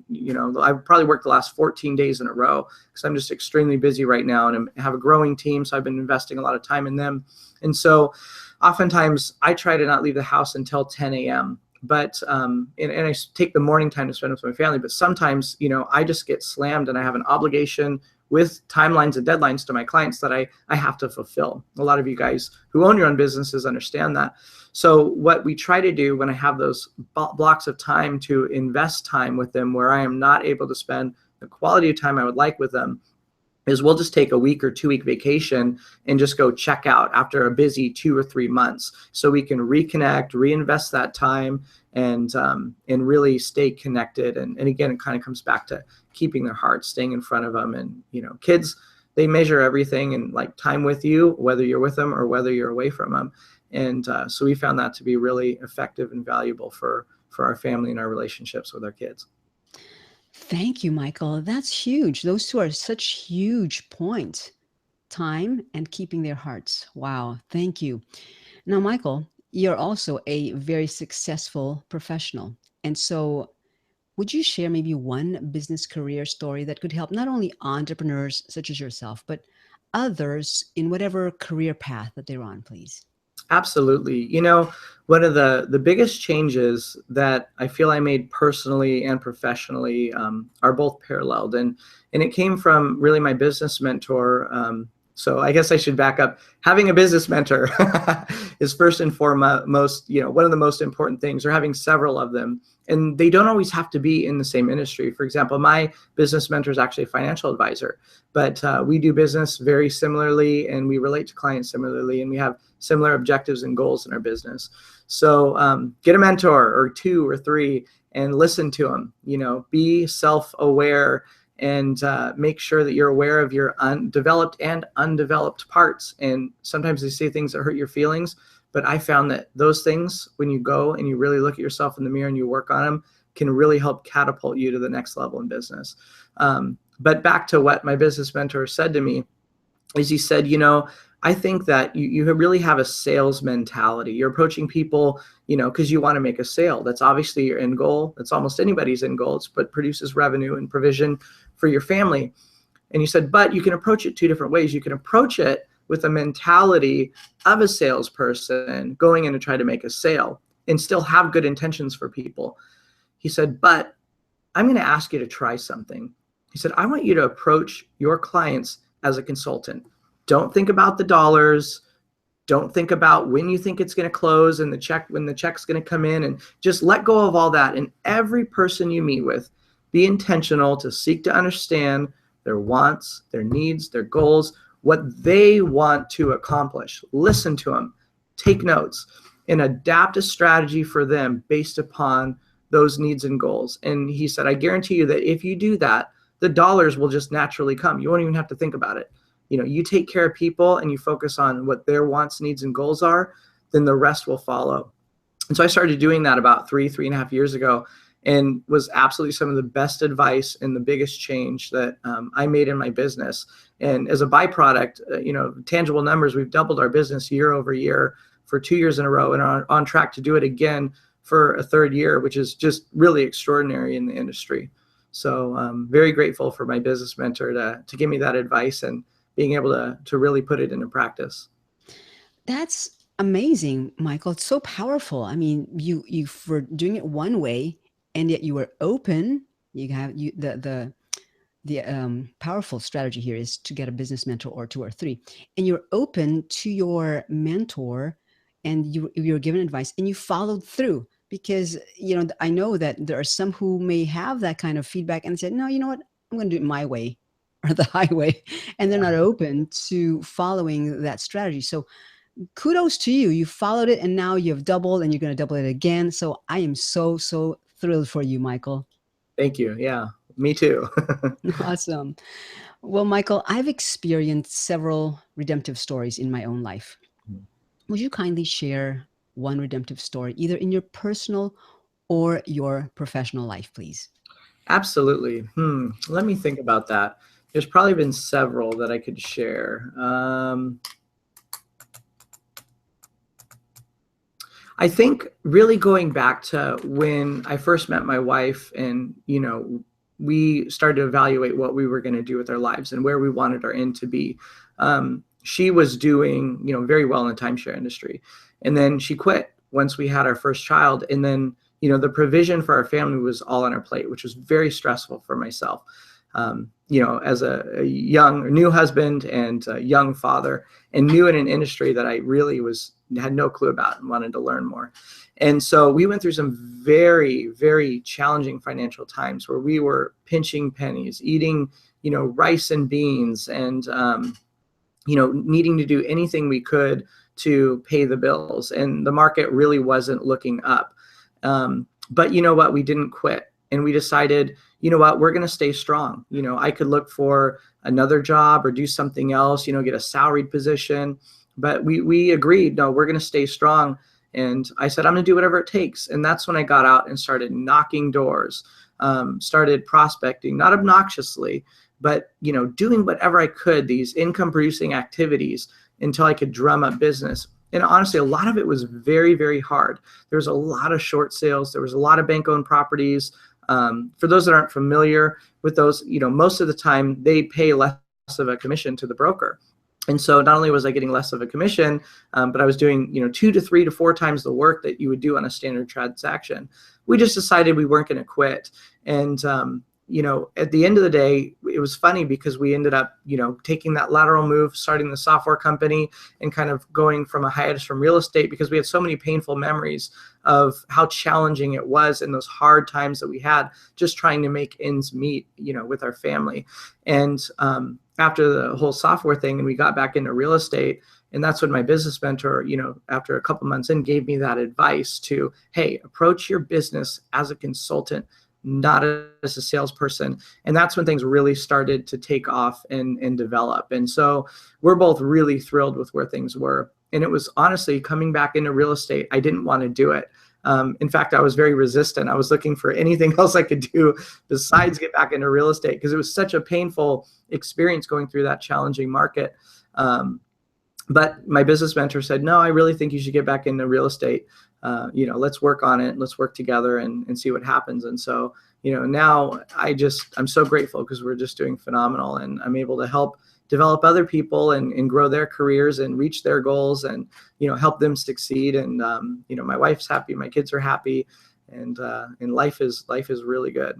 I've probably worked the last 14 days in a row, because I'm just extremely busy right now, and I have a growing team. So I've been investing a lot of time in them. And so oftentimes I try to not leave the house until 10 a.m. But and I take the morning time to spend with my family. But sometimes, I just get slammed, and I have an obligation with timelines and deadlines to my clients that I have to fulfill. A lot of you guys who own your own businesses understand that. So what we try to do when I have those blocks of time to invest time with them, where I am not able to spend the quality of time I would like with them, is we'll just take a week or 2 week vacation and just go check out after a busy 2 or 3 months, so we can reconnect, reinvest that time, and really stay connected. And again, it kind of comes back to keeping their hearts, staying in front of them. And kids, they measure everything in like time with you, whether you're with them or whether you're away from them. And so we found that to be really effective and valuable for our family and our relationships with our kids. Thank you, Michael. That's huge. Those two are such huge points: time and keeping their hearts. Wow. Thank you. Now, Michael, you're also a very successful professional. And so, would you share maybe one business career story that could help not only entrepreneurs such as yourself, but others in whatever career path that they're on, please? Absolutely. One of the biggest changes that I feel I made personally and professionally are both paralleled. And it came from really my business mentor. So I guess I should back up. Having a business mentor is first and foremost, one of the most important things, or having several of them. And they don't always have to be in the same industry. For example, my business mentor is actually a financial advisor, but we do business very similarly, and we relate to clients similarly, and we have similar objectives and goals in our business. So get a mentor or 2 or 3 and listen to them. Be self-aware, and make sure that you're aware of your undeveloped and undeveloped parts. And sometimes they say things that hurt your feelings, but I found that those things, when you go and you really look at yourself in the mirror and you work on them, can really help catapult you to the next level in business. But back to what my business mentor said to me, is he said, I think that you really have a sales mentality. You're approaching people, because you want to make a sale. That's obviously your end goal. That's almost anybody's end goal. It's what produces revenue and provision for your family. And he said, but you can approach it 2 different ways. You can approach it with a mentality of a salesperson going in to try to make a sale and still have good intentions for people. He said, but I'm going to ask you to try something. He said, I want you to approach your clients as a consultant. Don't think about the dollars. Don't think about when you think it's going to close and when the check's going to come in, and just let go of all that. And every person you meet with, be intentional to seek to understand their wants, their needs, their goals, what they want to accomplish. Listen to them, take notes, and adapt a strategy for them based upon those needs and goals. And he said, I guarantee you that if you do that, the dollars will just naturally come. You won't even have to think about it. You take care of people and you focus on what their wants, needs, and goals are, then the rest will follow. And so I started doing that about 3.5 years ago, and was absolutely some of the best advice and the biggest change that I made in my business. And as a byproduct, tangible numbers, we've doubled our business year over year for 2 years in a row, and are on track to do it again for a third year, which is just really extraordinary in the industry. So I'm very grateful for my business mentor to give me that advice and being able to really put it into practice. That's amazing, Michael. It's so powerful. I mean, you were doing it one way, and yet you were open. You have you the powerful strategy here is to get a business mentor, or two or three, and you're open to your mentor, and you're given advice, and you followed through. Because I know that there are some who may have that kind of feedback and said, no, you know what, I'm going to do it my way or the highway, and they're not open to following that strategy. So kudos to you. You followed it, and now you've doubled, and you're going to double it again. So I am so thrilled for you, Michael. Thank you. Yeah, me too. Awesome. Well, Michael, I've experienced several redemptive stories in my own life. Would you kindly share one redemptive story, either in your personal or your professional life, please? Absolutely. Let me think about that. There's probably been several that I could share. I think really going back to when I first met my wife, and we started to evaluate what we were going to do with our lives and where we wanted our end to be. She was doing very well in the timeshare industry, and then she quit once we had our first child. And then the provision for our family was all on our plate, which was very stressful for myself. As a new husband and a young father, and new in an industry that I really had no clue about and wanted to learn more. And so we went through some very, very challenging financial times where we were pinching pennies, eating, rice and beans, and, needing to do anything we could to pay the bills. And the market really wasn't looking up. But you know what? We didn't quit. And we decided, we're going to stay strong. I could look for another job or do something else, get a salaried position. But we agreed, no, we're going to stay strong. And I said, I'm going to do whatever it takes. And that's when I got out and started knocking doors, started prospecting, not obnoxiously, but, doing whatever I could, these income producing activities, until I could drum up business. And honestly, a lot of it was very, very hard. There was a lot of short sales. There was a lot of bank-owned properties. For those that aren't familiar with those, most of the time they pay less of a commission to the broker. And so not only was I getting less of a commission, but I was doing, 2 to 3 to 4 times the work that you would do on a standard transaction. We just decided we weren't going to quit. And, at the end of the day, it was funny because we ended up, taking that lateral move, starting the software company, and kind of going from a hiatus from real estate, because we had so many painful memories of how challenging it was in those hard times that we had just trying to make ends meet, with our family. And after the whole software thing, and we got back into real estate, and that's when my business mentor, after a couple months in, gave me that advice to, hey, approach your business as a consultant, not as a salesperson. And that's when things really started to take off and develop. And so we're both really thrilled with where things were. And it was honestly coming back into real estate, I didn't want to do it. In fact, I was very resistant. I was looking for anything else I could do besides get back into real estate, because it was such a painful experience going through that challenging market. But my business mentor said, no, I really think you should get back into real estate. Let's work on it. Let's work together and see what happens. And so, now I'm so grateful, because we're just doing phenomenal, and I'm able to help develop other people and grow their careers and reach their goals, and, help them succeed. And, my wife's happy, my kids are happy, and life is really good.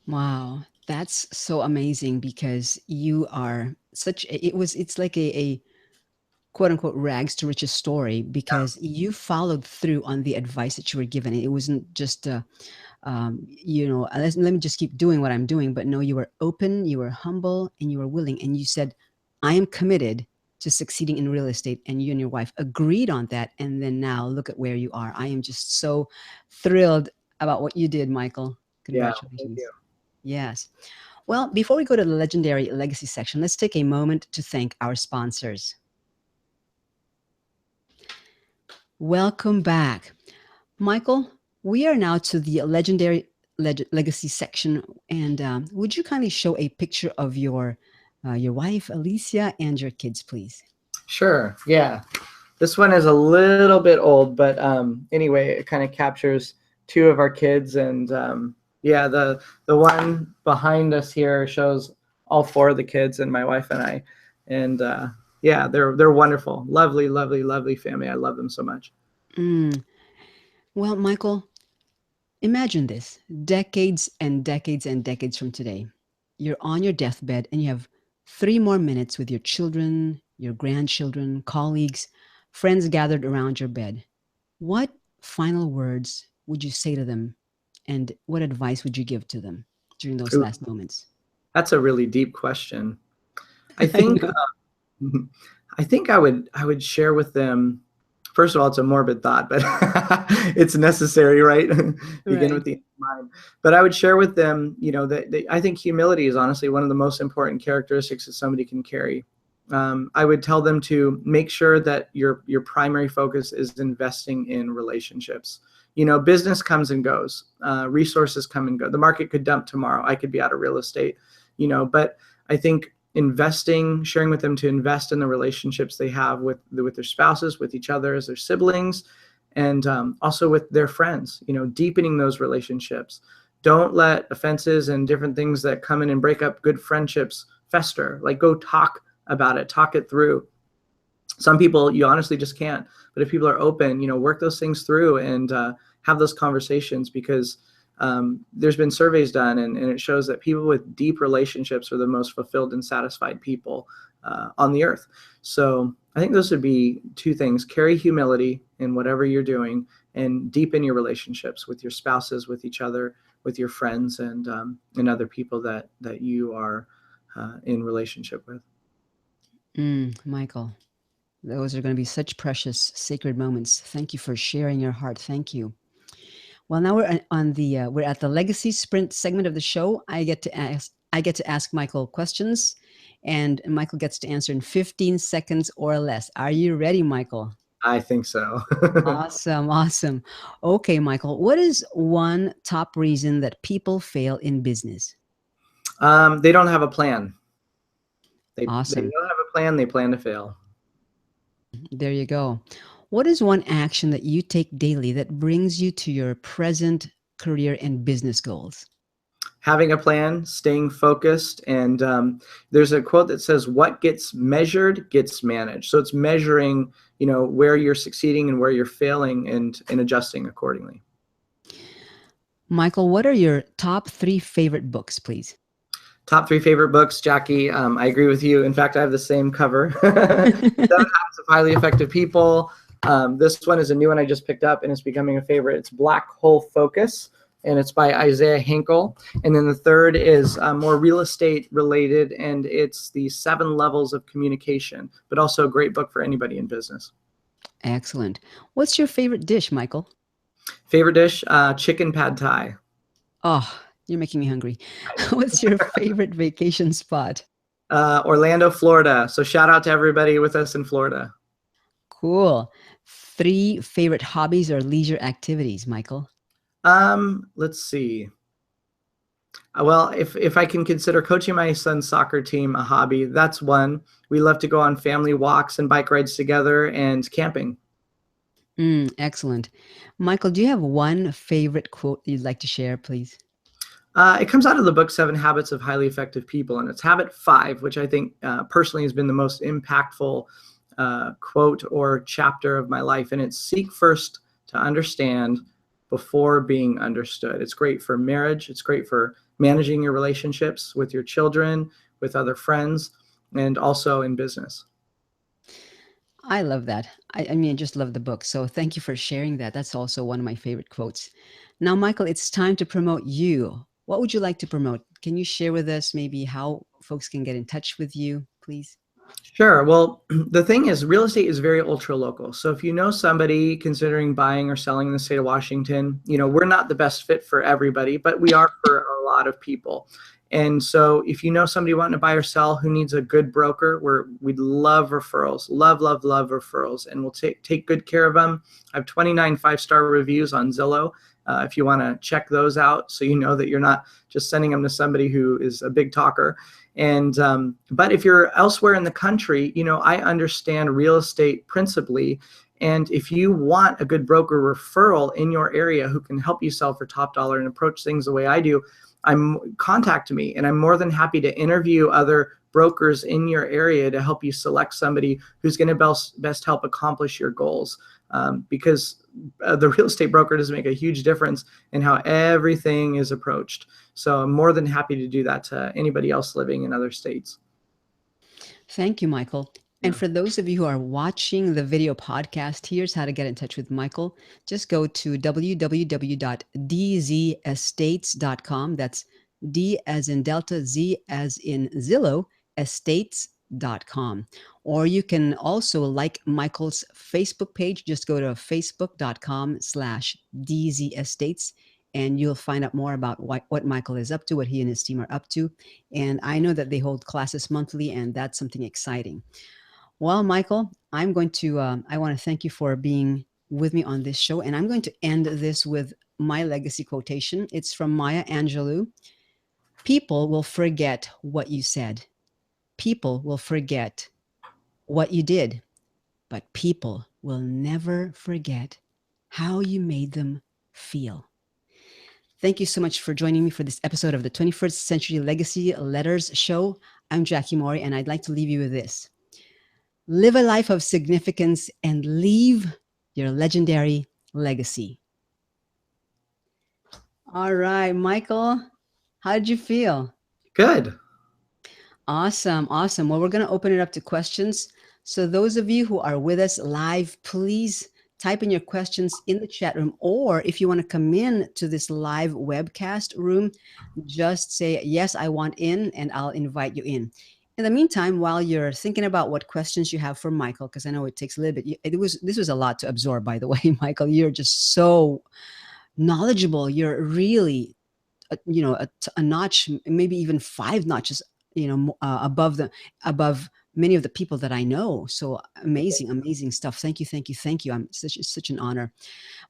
Wow, that's so amazing, because you are it's like a quote unquote rags to riches story because you followed through on the advice that you were given. It wasn't just let me just keep doing what I'm doing. But no, you were open, you were humble, and you were willing. And you said, I am committed to succeeding in real estate. And you and your wife agreed on that. And then now look at where you are. I am just so thrilled about what you did, Michael. Yeah, thank Congratulations. you. Yes. Well, before we go to the legendary legacy section, let's take a moment to thank our sponsors. Welcome back. Michael, we are now to the legendary legacy section. And would you kindly show a picture of your wife, Alicia, and your kids, please? Sure. Yeah. This one is a little bit old, but anyway, it kind of captures two of our kids, and yeah, the one behind us here shows all four of the kids and my wife and I, and yeah, they're wonderful, lovely, lovely, lovely family. I love them so much. Mm. Well, Michael, imagine this decades and decades and decades from today. You're on your deathbed and you have 3 more minutes with your children, your grandchildren, colleagues, friends gathered around your bed. What final words would you say to them? And what advice would you give to them during those Ooh, last moments? that's a really deep question. I I think know. I think I would share with them. First of all, it's a morbid thought, but it's necessary, right? Begin with Right. the mind. But I would share with them, that I think humility is honestly one of the most important characteristics that somebody can carry. I would tell them to make sure that your primary focus is investing in relationships. Business comes and goes, resources come and go. The market could dump tomorrow. I could be out of real estate, but I think sharing with them to invest in the relationships they have with their spouses, with each other as their siblings, and also with their friends, deepening those relationships. Don't let offenses and different things that come in and break up good friendships fester. Like, go talk about it, talk it through. Some people you honestly just can't, but if people are open, work those things through and have those conversations, because there's been surveys done, and it shows that people with deep relationships are the most fulfilled and satisfied people on the earth. So I think those would be two things: carry humility in whatever you're doing, and deepen your relationships with your spouses, with each other, with your friends, and other people that you are in relationship with. Michael, those are going to be such precious, sacred moments. Thank you for sharing your heart. Thank you. Well, now we're at the legacy sprint segment of the show. I get to ask Michael questions, and Michael gets to answer in 15 seconds or less. Are you ready, Michael? I think so. Awesome, awesome. Okay, Michael, what is one top reason that people fail in business? They don't have a plan. They Awesome. don't have a plan. They plan to fail. There you go. What is one action that you take daily that brings you to your present career and business goals? Having a plan, staying focused, and there's a quote that says, "What gets measured gets managed." So it's measuring, where you're succeeding and where you're failing, and adjusting accordingly. Michael, what are your top 3 favorite books, please? Top 3 favorite books, Jackie. I agree with you. In fact, I have the same cover. 7 Habits of Highly Effective People. This one is a new one I just picked up, and it's becoming a favorite. It's Black Hole Focus, and it's by Isaiah Hinkle. And then the third is more real estate related, and it's the 7 Levels of Communication, but also a great book for anybody in business. Excellent. What's your favorite dish, Michael? Favorite dish, chicken pad thai. Oh, you're making me hungry. What's your favorite vacation spot? Orlando, Florida. So shout out to everybody with us in Florida. Cool. 3 favorite hobbies or leisure activities, Michael? Let's see. Well, if I can consider coaching my son's soccer team a hobby, that's one. We love to go on family walks and bike rides together, and camping. Excellent. Michael, do you have one favorite quote you'd like to share, please? It comes out of the book 7 Habits of Highly Effective People, and it's habit 5, which I think personally has been the most impactful quote or chapter of my life. And it's seek first to understand before being understood. It's great for marriage. It's great for managing your relationships with your children, with other friends, and also in business. I love that. I mean, I just love the book. So thank you for sharing that. That's also one of my favorite quotes. Now, Michael, it's time to promote you. What would you like to promote? Can you share with us maybe how folks can get in touch with you, please? Sure. Well, the thing is, real estate is very ultra local. So if you know somebody considering buying or selling in the state of Washington, we're not the best fit for everybody, but we are for a lot of people. And so if you know somebody wanting to buy or sell who needs a good broker, we'd love referrals, love, love, love referrals, and we'll take good care of them. I have 29 5-star reviews on Zillow. If you want to check those out, so you know that you're not just sending them to somebody who is a big talker. And but if you're elsewhere in the country, I understand real estate principally. And if you want a good broker referral in your area who can help you sell for top dollar and approach things the way I do, contact me, and I'm more than happy to interview other brokers in your area to help you select somebody who's going to best help accomplish your goals. Because the real estate broker does make a huge difference in how everything is approached. So I'm more than happy to do that to anybody else living in other states. Thank you, Michael. And Yeah. for those of you who are watching the video podcast, here's how to get in touch with Michael. Just go to www.dzestates.com. That's D as in Delta, Z as in Zillow, estates.com. Or you can also like Michael's Facebook page. Just go to facebook.com/dzestates, and you'll find out more about what Michael is up to, what he and his team are up to. And I know that they hold classes monthly, and that's something exciting. Well, Michael, I want to thank you for being with me on this show. And I'm going to end this with my legacy quotation. It's from Maya Angelou. People will forget what you said. People will forget what you did, but people will never forget how you made them feel. Thank you so much for joining me for this episode of the 21st Century Legacy Letters Show. I'm Jackie Mori, and I'd like to leave you with this. Live a life of significance and leave your legendary legacy. All right, Michael, how did you feel? Good. Awesome, awesome. Well, we're going to open it up to questions. So those of you who are with us live, please type in your questions in the chat room, or if you want to come in to this live webcast room, just say, yes, I want in, and I'll invite you in. In the meantime, while you're thinking about what questions you have for Michael, because I know it takes a little bit, this was a lot to absorb, by the way, Michael. You're just so knowledgeable. You're really, a notch, maybe even 5 notches, above many of the people that I know. So amazing, amazing stuff. Thank you, thank you, thank you. It's such an honor.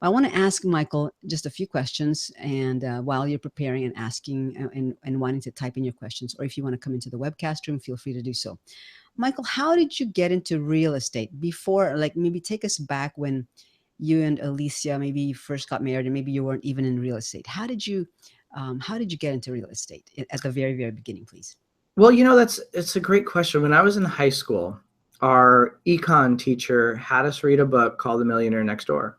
I want to ask Michael just a few questions, and while you're preparing and asking and wanting to type in your questions, or if you want to come into the webcast room, feel free to do so. Michael, how did you get into real estate before? Like, maybe take us back when you and Alicia maybe first got married, and maybe you weren't even in real estate. How did you get into real estate at the very, very beginning, please? Well, it's a great question. When I was in high school, our econ teacher had us read a book called The Millionaire Next Door.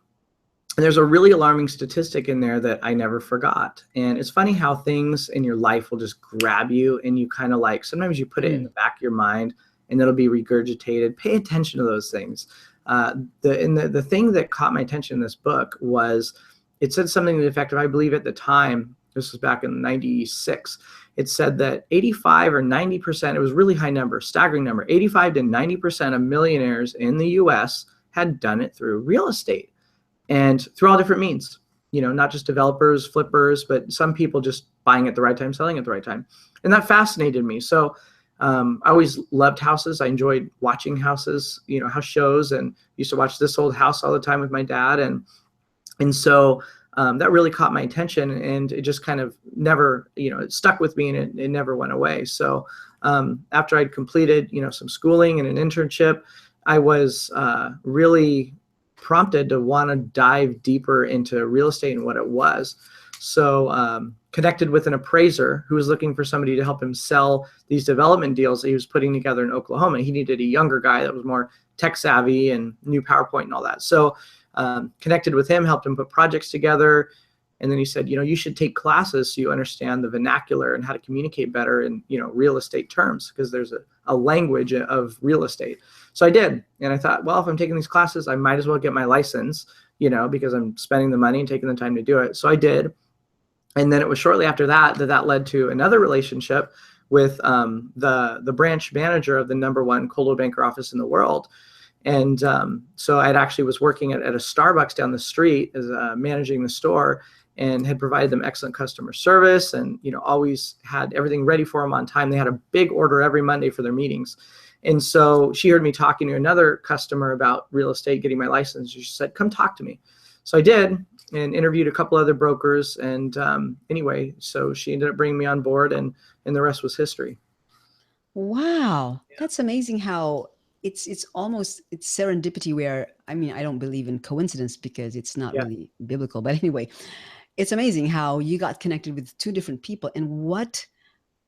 And there's a really alarming statistic in there that I never forgot. And it's funny how things in your life will just grab you, and you kind of like, sometimes you put it in the back of your mind and it'll be regurgitated. Pay attention to those things. The thing that caught my attention in this book was, it said something to the effect of, I believe at the time, this was back in 96, it said that 85 or 90%, it was a really high number, staggering number, 85 to 90% of millionaires in the US had done it through real estate, and through all different means, not just developers, flippers, but some people just buying at the right time, selling at the right time. And that fascinated me. So I always loved houses. I enjoyed watching houses, house shows, and used to watch This Old House all the time with my dad. And so that really caught my attention, and it just kind of never, it stuck with me, and it never went away. So after I'd completed, some schooling and an internship, I was really prompted to want to dive deeper into real estate and what it was. So connected with an appraiser who was looking for somebody to help him sell these development deals that he was putting together in Oklahoma. He needed a younger guy that was more tech savvy and knew PowerPoint and all that. So connected with him, helped him put projects together. And then he said, you should take classes so you understand the vernacular and how to communicate better in, real estate terms, because there's a language of real estate. So I did. And I thought, well, if I'm taking these classes, I might as well get my license, because I'm spending the money and taking the time to do it. So I did. And then it was shortly after that led to another relationship with the branch manager of the #1 Coldwell Banker office in the world. And so I actually was working at a Starbucks down the street as managing the store, and had provided them excellent customer service, and always had everything ready for them on time. They had a big order every Monday for their meetings. And so she heard me talking to another customer about real estate, getting my license. She said, come talk to me. So I did, and interviewed a couple other brokers. And anyway, so she ended up bringing me on board, and the rest was history. Wow. Yeah. That's amazing how it's serendipity, where, I mean, I don't believe in coincidence because it's not really biblical, but anyway, it's amazing how you got connected with two different people, and what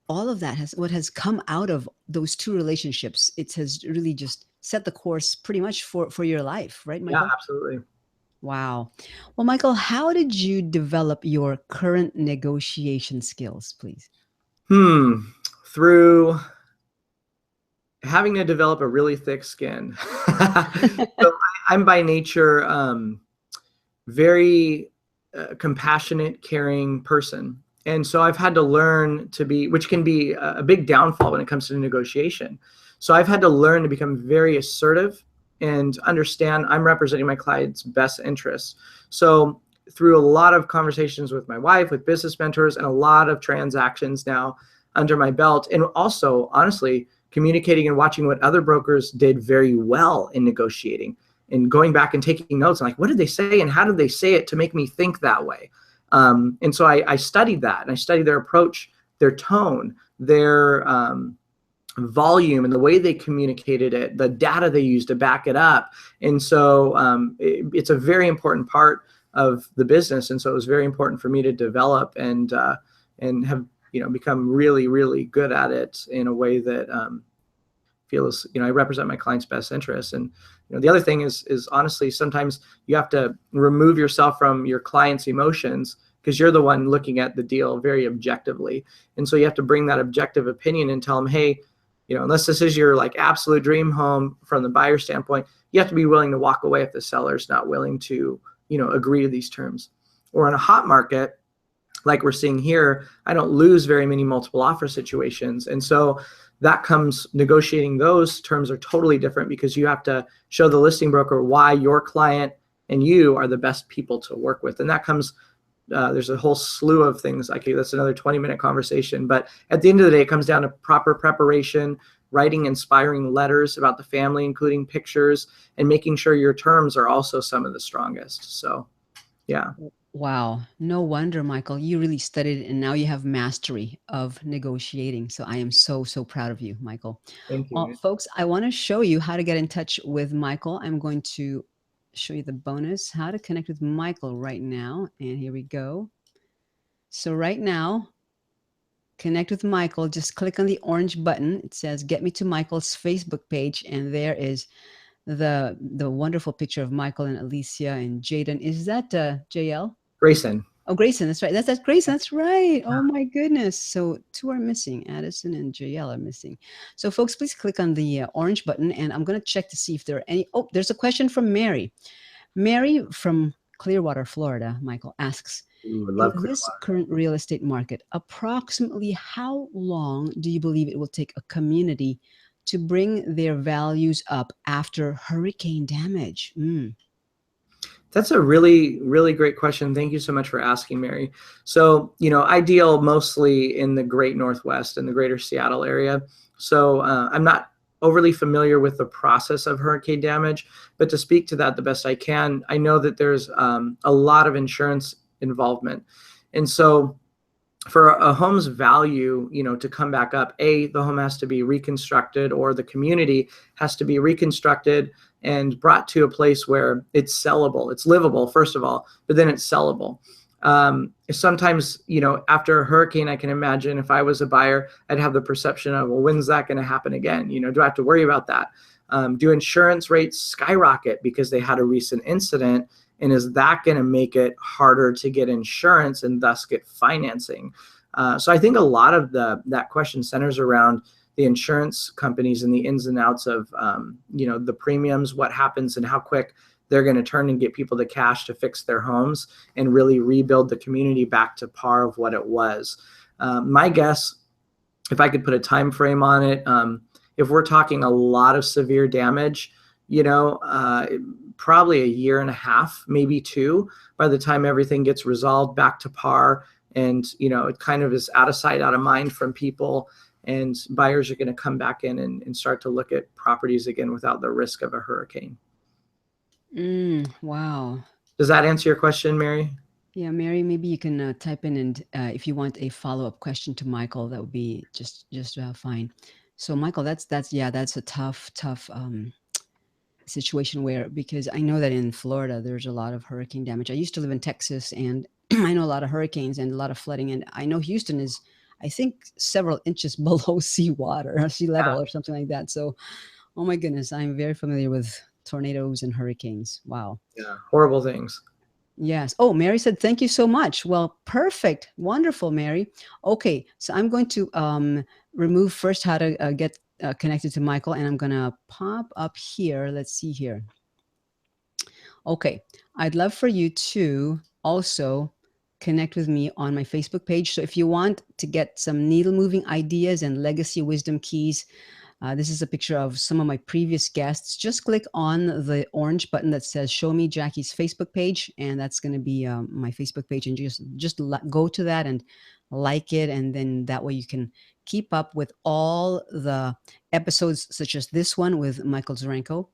has come out of those two relationships. It has really just set the course pretty much for your life, right, Michael? Yeah, absolutely. Wow. Well, Michael, how did you develop your current negotiation skills, please? Through having to develop a really thick skin. So I'm by nature very compassionate, caring person. And so I've had to learn to be, which can be a big downfall when it comes to negotiation. So I've had to learn to become very assertive and understand I'm representing my client's best interests. So through a lot of conversations with my wife, with business mentors, and a lot of transactions now under my belt, and also, honestly, communicating and watching what other brokers did very well in negotiating, and going back and taking notes, and like, what did they say and how did they say it to make me think that way? And so I studied that, and I studied their approach, their tone, their volume, and the way they communicated it, the data they used to back it up. And so it's a very important part of the business. And so it was very important for me to develop and have become really, really good at it in a way that feels, I represent my client's best interests. And the other thing is honestly, sometimes you have to remove yourself from your client's emotions, because you're the one looking at the deal very objectively. And so you have to bring that objective opinion and tell them, hey, unless this is your like absolute dream home from the buyer standpoint, you have to be willing to walk away if the seller's not willing to, agree to these terms. Or in a hot market, like we're seeing here, I don't lose very many multiple offer situations. And so that comes, negotiating those terms are totally different, because you have to show the listing broker why your client and you are the best people to work with. And that comes, there's a whole slew of things. That's another 20-minute conversation. But at the end of the day, it comes down to proper preparation, writing inspiring letters about the family, including pictures, and making sure your terms are also some of the strongest. So, yeah. Wow. No wonder, Michael, you really studied, and now you have mastery of negotiating. So I am so, so proud of you, Michael. Thank you. Well, folks, I want to show you how to get in touch with Michael. I'm going to show you the bonus, how to connect with Michael right now. And here we go. So right now, connect with Michael. Just click on the orange button. It says, get me to Michael's Facebook page. And there is the wonderful picture of Michael and Alicia and Jaden. Is that JL? Grayson. Oh, Grayson, that's right. That's Grayson. That's right. Oh my goodness. So two are missing. Addison and JL are missing. So folks, please click on the orange button, and I'm going to check to see if there are any. Oh, there's a question from Mary. Mary from Clearwater, Florida, Michael, asks, in this current real estate market, approximately how long do you believe it will take a community to bring their values up after hurricane damage? That's a really, really great question. Thank you so much for asking, Mary. So, I deal mostly in the great Northwest and the greater Seattle area. So I'm not overly familiar with the process of hurricane damage, but to speak to that the best I can, I know that there's a lot of insurance involvement. And so for a home's value, to come back up, the home has to be reconstructed, or the community has to be reconstructed and brought to a place where it's sellable. It's livable, first of all, but then it's sellable. Sometimes, after a hurricane, I can imagine if I was a buyer, I'd have the perception of, well, when's that going to happen again? Do I have to worry about that? Do insurance rates skyrocket because they had a recent incident And is that going to make it harder to get insurance and thus get financing? So I think a lot of that question centers around the insurance companies and the ins and outs of, the premiums, what happens and how quick they're going to turn and get people the cash to fix their homes and really rebuild the community back to par of what it was. My guess, if I could put a time frame on it, if we're talking a lot of severe damage, probably a year and a half, maybe 2, by the time everything gets resolved back to par. And, it kind of is out of sight, out of mind from people. And buyers are going to come back in and start to look at properties again without the risk of a hurricane. Wow. Does that answer your question, Mary? Yeah, Mary, maybe you can type in, and if you want a follow-up question to Michael, that would be just fine. So, Michael, that's a tough situation because I know that in Florida there's a lot of hurricane damage. I used to live in Texas, and I know a lot of hurricanes and a lot of flooding, and I know Houston is, I think, several inches below sea level or something like that. So, oh my goodness, I'm very familiar with tornadoes and hurricanes. Wow. Yeah, horrible things. Yes. Oh, Mary said, thank you so much. Well, perfect. Wonderful, Mary. Okay. So I'm going to remove first how to get connected to Michael, and I'm going to pop up here. Let's see here. Okay. I'd love for you to also connect with me on my Facebook page. So if you want to get some needle moving ideas and legacy wisdom keys, this is a picture of some of my previous guests. Just click on the orange button that says "Show me Jackie's Facebook page," and that's going to be my Facebook page. And just go to that and like it, and then that way you can keep up with all the episodes, such as this one with Michael Dzurenko,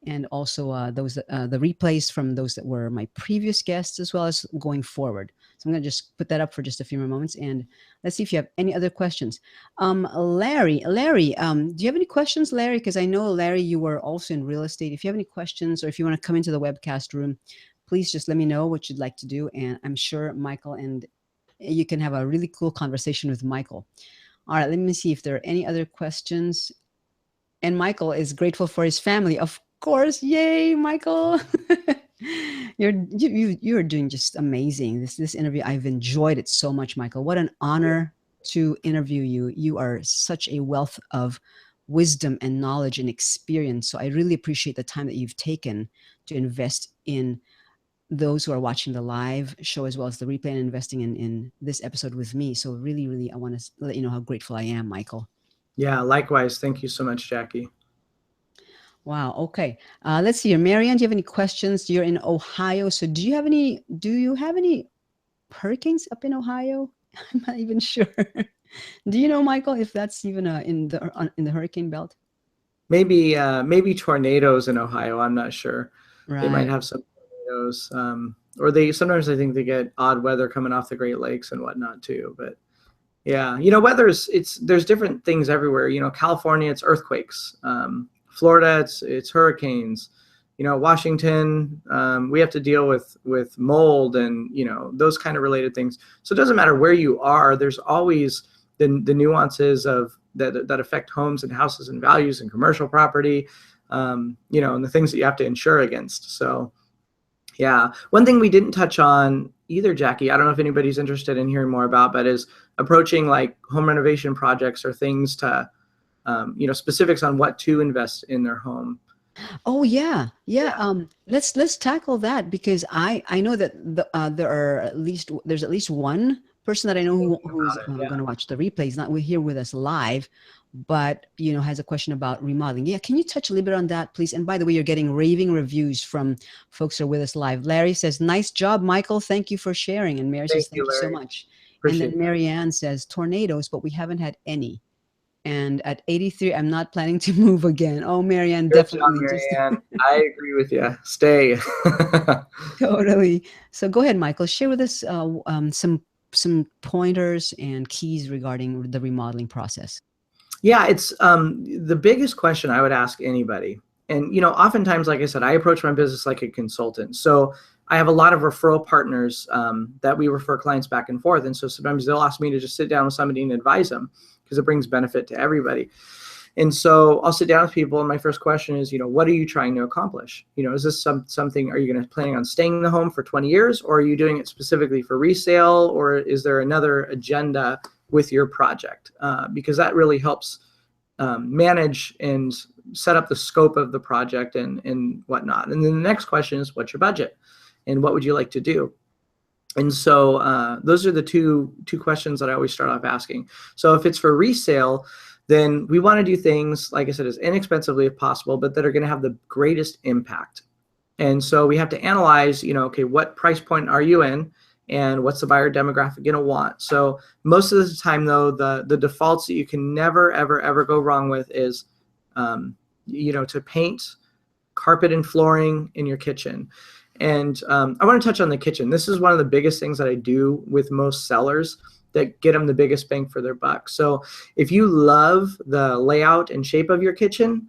and also those the replays from those that were my previous guests, as well as going forward. So I'm going to just put that up for just a few more moments, and let's see if you have any other questions. Larry, do you have any questions, Larry? Because I know, Larry, you were also in real estate. If you have any questions, or if you want to come into the webcast room, please just let me know what you'd like to do, and I'm sure Michael and you can have a really cool conversation with Michael. All right, let me see if there are any other questions. And Michael is grateful for his family, of course. Yay, Michael! You're doing just amazing. This interview, I've enjoyed it so much, Michael. What an honor to interview you. You are such a wealth of wisdom and knowledge and experience. So I really appreciate the time that you've taken to invest in those who are watching the live show, as well as the replay, and investing in this episode with me. So really, really, I want to let you know how grateful I am, Michael. Yeah, likewise. Thank you so much, Jackie. Wow. Okay. Let's see here. Marianne, do you have any questions? You're in Ohio. So do you have any hurricanes up in Ohio? I'm not even sure. Do you know, Michael, if that's even in the hurricane belt? Maybe tornadoes in Ohio. I'm not sure. Right. They might have some tornadoes, or sometimes I think they get odd weather coming off the Great Lakes and whatnot too. But yeah, weather's there's different things everywhere. California, it's earthquakes. Florida, it's hurricanes. Washington, we have to deal with mold and those kind of related things. So it doesn't matter where you are. There's always the nuances of that affect homes and houses and values and commercial property, and the things that you have to insure against. So yeah, one thing we didn't touch on either, Jackie, I don't know if anybody's interested in hearing more about, but is approaching like home renovation projects or things to specifics on what to invest in their home. Oh yeah. Let's tackle that, because I know that there's at least one person that I know who's going to watch the replay. He's not here with us live, but has a question about remodeling. Yeah, can you touch a little bit on that, please? And by the way, you're getting raving reviews from folks who are with us live. Larry says, "Nice job, Michael. Thank you for sharing." And Mary says, "Thank you so much." Appreciate and then Mary Ann says, "Tornadoes, but we haven't had any. And at 83, I'm not planning to move again." Oh, Marianne, definitely. Marianne. I agree with you. Stay. Totally. So go ahead, Michael. Share with us some pointers and keys regarding the remodeling process. Yeah, it's the biggest question I would ask anybody. And, oftentimes, like I said, I approach my business like a consultant. So I have a lot of referral partners that we refer clients back and forth. And so sometimes they'll ask me to just sit down with somebody and advise them, because it brings benefit to everybody. And so I'll sit down with people, and my first question is, what are you trying to accomplish? Is this something, are you going to planning on staying in the home for 20 years, or are you doing it specifically for resale, or is there another agenda with your project? Because that really helps manage and set up the scope of the project and whatnot. And then the next question is, what's your budget, and what would you like to do? And so those are the two questions that I always start off asking. So if it's for resale, then we want to do things, like I said, as inexpensively as possible, but that are going to have the greatest impact. And so we have to analyze, okay, what price point are you in, and what's the buyer demographic going to want? So most of the time, though, the defaults that you can never, ever, ever go wrong with is, to paint carpet and flooring in your kitchen. And I want to touch on the kitchen. This is one of the biggest things that I do with most sellers that get them the biggest bang for their buck. So if you love the layout and shape of your kitchen,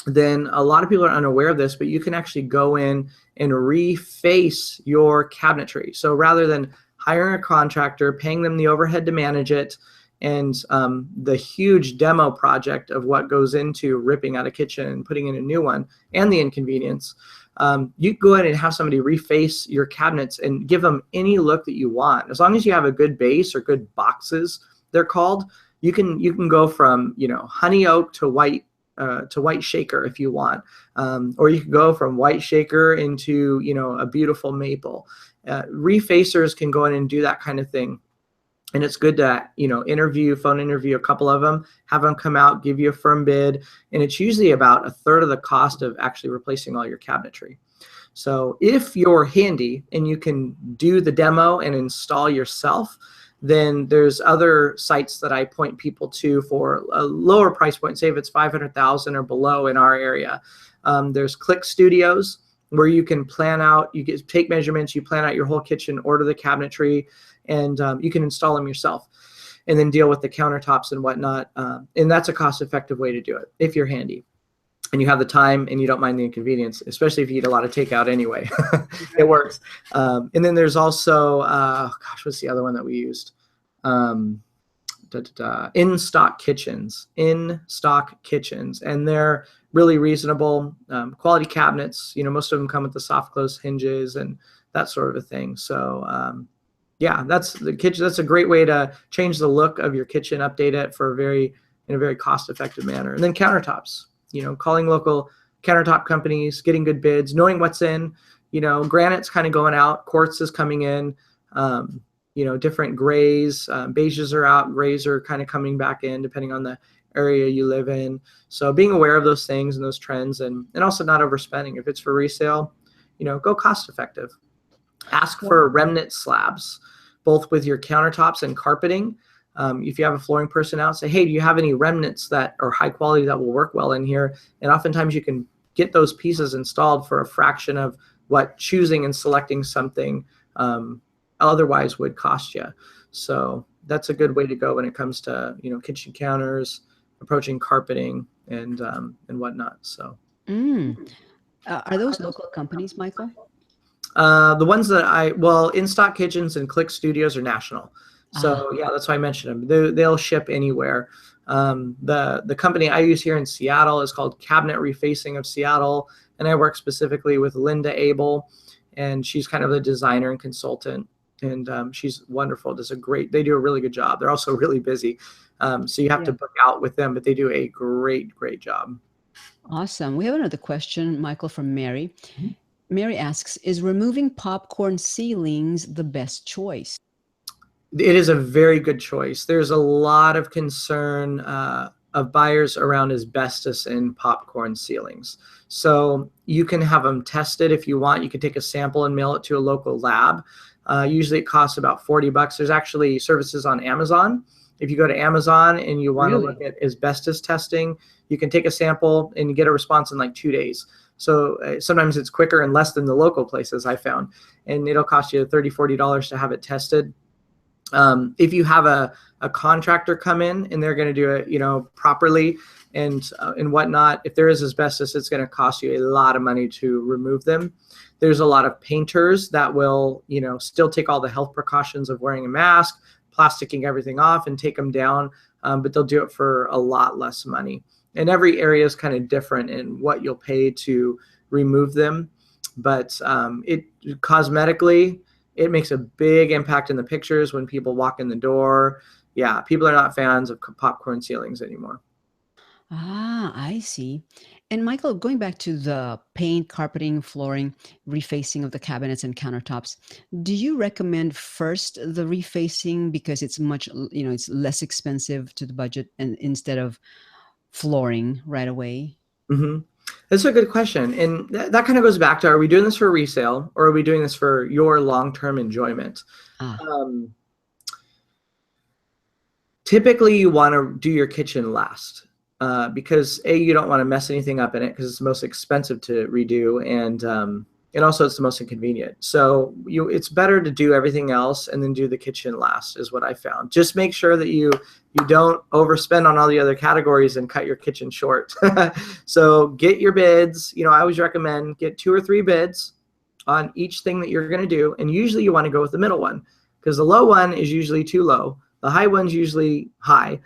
then a lot of people are unaware of this, but you can actually go in and reface your cabinetry. So rather than hiring a contractor, paying them the overhead to manage it, and the huge demo project of what goes into ripping out a kitchen and putting in a new one, and the inconvenience, you can go ahead and have somebody reface your cabinets and give them any look that you want. As long as you have a good base, or good boxes, they're called, you can go from honey oak to white shaker if you want, or you can go from white shaker into a beautiful maple. Refacers can go in and do that kind of thing. And it's good to, phone interview a couple of them, have them come out, give you a firm bid. And it's usually about a third of the cost of actually replacing all your cabinetry. So if you're handy and you can do the demo and install yourself, then there's other sites that I point people to for a lower price point. Say if it's 500,000 or below in our area. There's Click Studios, where you can plan out, take measurements, you plan out your whole kitchen, order the cabinetry, and you can install them yourself, and then deal with the countertops and whatnot. And that's a cost-effective way to do it if you're handy and you have the time and you don't mind the inconvenience, especially if you eat a lot of takeout anyway. It works. And then there's also, what's the other one that we used? In-stock kitchens. In-stock kitchens. And they're really reasonable, quality cabinets. Most of them come with the soft close hinges and that sort of a thing. So yeah, that's the kitchen. That's a great way to change the look of your kitchen, update it in a very cost-effective manner. And then countertops, calling local countertop companies, getting good bids, knowing what's in. Granite's kind of going out, quartz is coming in. Different grays, beiges are out, grays are kind of coming back in depending on the area you live in. So being aware of those things and those trends, and also not overspending. If it's for resale, go cost effective. Ask for remnant slabs, both with your countertops and carpeting. If you have a flooring person out, say, hey, do you have any remnants that are high quality that will work well in here? And oftentimes you can get those pieces installed for a fraction of what choosing and selecting something otherwise would cost you. So that's a good way to go when it comes to kitchen counters, approaching carpeting, and whatnot. So are those local companies, Michael? The ones that In-Stock Kitchens and Click Studios are national. So yeah, that's why I mentioned them. They'll ship anywhere. The company I use here in Seattle is called Cabinet Refacing of Seattle, and I work specifically with Linda Abel, and she's kind of the designer and consultant, and she's wonderful. They do a really good job. They're also really busy, so you have to book out with them, but they do a great job. Awesome. We have another question, Michael, from Mary. Mary asks, is removing popcorn ceilings the best choice? It is a very good choice. There's a lot of concern of buyers around asbestos in popcorn ceilings. So you can have them tested if you want. You can take a sample and mail it to a local lab. Usually it costs about $40. There's actually services on Amazon. If you go to Amazon and you want to look at asbestos testing, you can take a sample and you get a response in like 2 days. So sometimes it's quicker and less than the local places I found. And it'll cost you $30, $40 to have it tested. If you have a contractor come in and they're going to do it, properly and whatnot, if there is asbestos, it's going to cost you a lot of money to remove them. There's a lot of painters that will, still take all the health precautions of wearing a mask, plasticking everything off and take them down, but they'll do it for a lot less money. And every area is kind of different in what you'll pay to remove them. But it cosmetically, it makes a big impact in the pictures when people walk in the door. Yeah, people are not fans of popcorn ceilings anymore. Ah, I see. And Michael, going back to the paint, carpeting, flooring, refacing of the cabinets and countertops, do you recommend first the refacing because it's much, it's less expensive to the budget and instead of flooring right away? Mm-hmm. That's a good question. And that kind of goes back to, are we doing this for resale or are we doing this for your long-term enjoyment? Ah, Um, Typically, you want to do your kitchen last because you don't want to mess anything up in it because it's the most expensive to redo, and also it's the most inconvenient. So it's better to do everything else and then do the kitchen last, is what I found. Just make sure that you don't overspend on all the other categories and cut your kitchen short. So get your bids. I always recommend get 2 or 3 bids on each thing that you're going to do, and usually you want to go with the middle one because the low one is usually too low. The high one's usually high.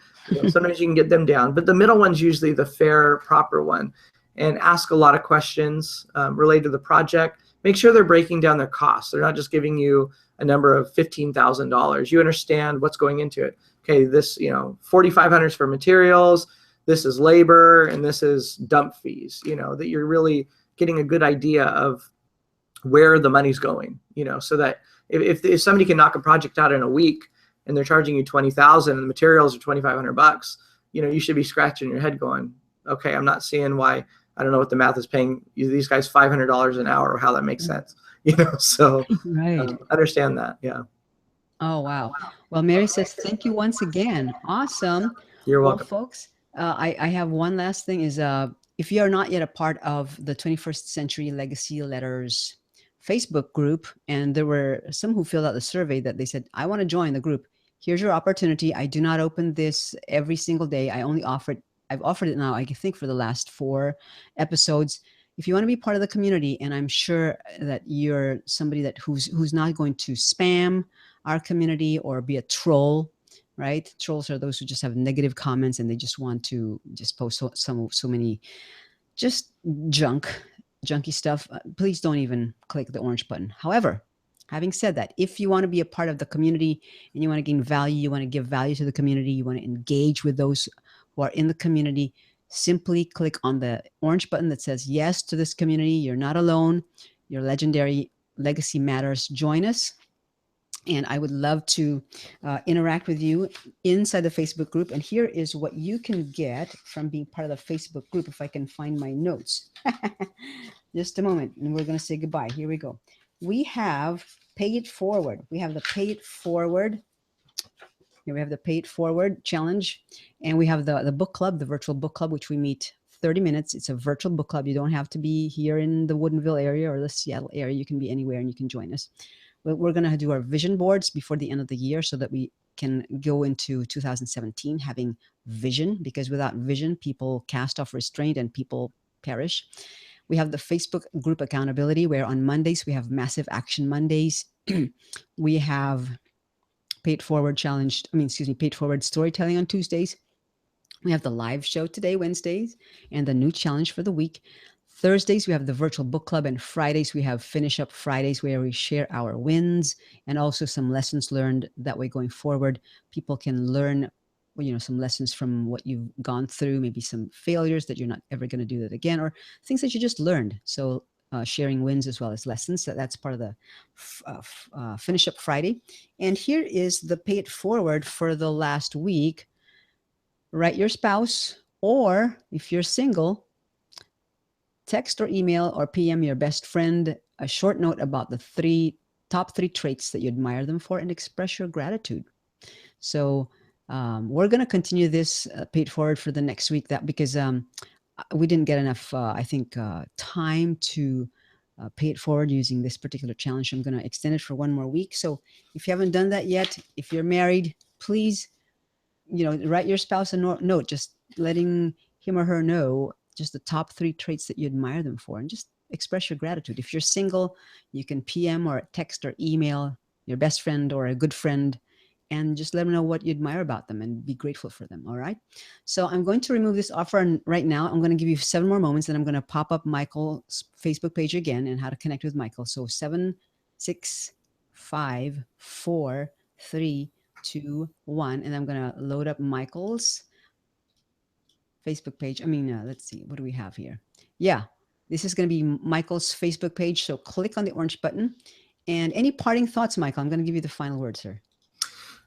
Sometimes you can get them down, but the middle one's usually the fair, proper one. And ask a lot of questions related to the project. Make sure they're breaking down their costs. They're not just giving you a number of $15,000. You understand what's going into it. Okay, this, $4,500 for materials, this is labor, and this is dump fees. That you're really getting a good idea of where the money's going. So that if somebody can knock a project out in a week, and they're charging you 20,000 and the materials are $2,500, you should be scratching your head going, okay, I'm not seeing why. I don't know what the math is paying these guys $500 an hour or how that makes sense. So right. understand that. Yeah. Oh, wow. Well, Mary says, thank you once again. Awesome. You're Well, welcome. folks, I have one last thing is if you are not yet a part of the 21st Century Legacy Letters Facebook group, and there were some who filled out the survey that they said, I want to join the group. Here's your opportunity. I do not open this every single day. I've offered it now, I think, for the last 4 episodes. If you want to be part of the community, and I'm sure that you're somebody who's not going to spam our community or be a troll, right? Trolls are those who just have negative comments and they just want to just post so many just junky stuff. Please don't even click the orange button. However, having said that, if you want to be a part of the community and you want to gain value, you want to give value to the community, you want to engage with those who are in the community, simply click on the orange button that says yes to this community. You're not alone. Your legendary legacy matters. Join us, and I would love to interact with you inside the Facebook group. And here is what you can get from being part of the Facebook group. If I can find my notes, just a moment, and we're going to say goodbye. Here we go. We have Pay It Forward. We have the Pay It Forward. Here we have the Pay It Forward challenge, and we have the book club, the virtual book club, which we meet 30 minutes. It's a virtual book club. You don't have to be here in the Woodinville area or the Seattle area. You can be anywhere and you can join us. We're going to do our vision boards before the end of the year so that we can go into 2017 having vision, because without vision, people cast off restraint and people perish. We have the Facebook group accountability, where on Mondays we have massive action Mondays. We have paid forward paid forward storytelling on Tuesdays. We have the live show today, Wednesdays, and the new challenge for the week. Thursdays, we have the virtual book club, and Fridays, we have Finish Up Fridays, where we share our wins and also some lessons learned. That way, going forward, people can learn, some lessons from what you've gone through, maybe some failures that you're not ever going to do that again, or things that you just learned. So, sharing wins as well as lessons. That's part of the Finish Up Friday. And here is the Pay It Forward for the last week. Write your spouse, or if you're single, text or email or PM your best friend a short note about the top three traits that you admire them for and express your gratitude. So we're going to continue this paid forward for the next week, because we didn't get enough, I think, time to pay it forward using this particular challenge. I'm going to extend it for one more week. So if you haven't done that yet, if you're married, please write your spouse a note, just letting him or her know just the top three traits that you admire them for, and just express your gratitude. If you're single, you can PM or text or email your best friend or a good friend and just let them know what you admire about them and be grateful for them. All right. So I'm going to remove this offer right now. I'm going to give you 7 more moments, and I'm going to pop up Michael's Facebook page again and how to connect with Michael. So 7, 6, 5, 4, 3, 2, 1. And I'm going to load up Michael's Facebook page. I mean, let's see. What do we have here? Yeah. This is going to be Michael's Facebook page. So click on the orange button. And any parting thoughts, Michael? I'm going to give you the final word, sir.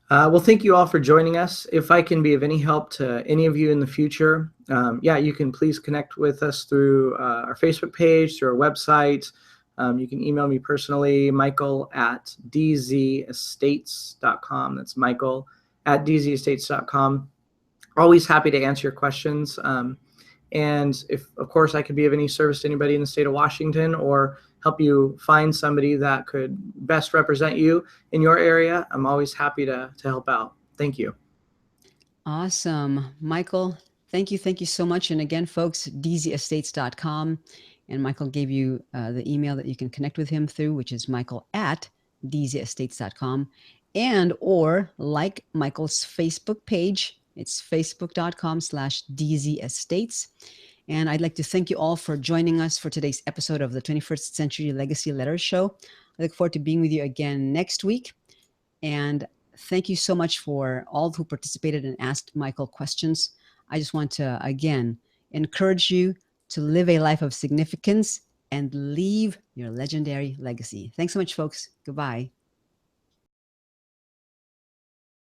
Well, thank you all for joining us. If I can be of any help to any of you in the future, you can please connect with us through our Facebook page, through our website. You can email me personally, michael@dzestates.com. That's michael@dzestates.com. Always happy to answer your questions. And if, of course, I could be of any service to anybody in the state of Washington or help you find somebody that could best represent you in your area, I'm always happy to help out. Thank you. Awesome. Michael, thank you. Thank you so much. And again, folks, dzestates.com. And Michael gave you the email that you can connect with him through, which is michael@dzestates.com. And or like Michael's Facebook page, it's facebook.com/dzestates. And I'd like to thank you all for joining us for today's episode of the 21st Century Legacy Letters Show. I look forward to being with you again next week. And thank you so much for all who participated and asked Michael questions. I just want to, again, encourage you to live a life of significance and leave your legendary legacy. Thanks so much, folks. Goodbye.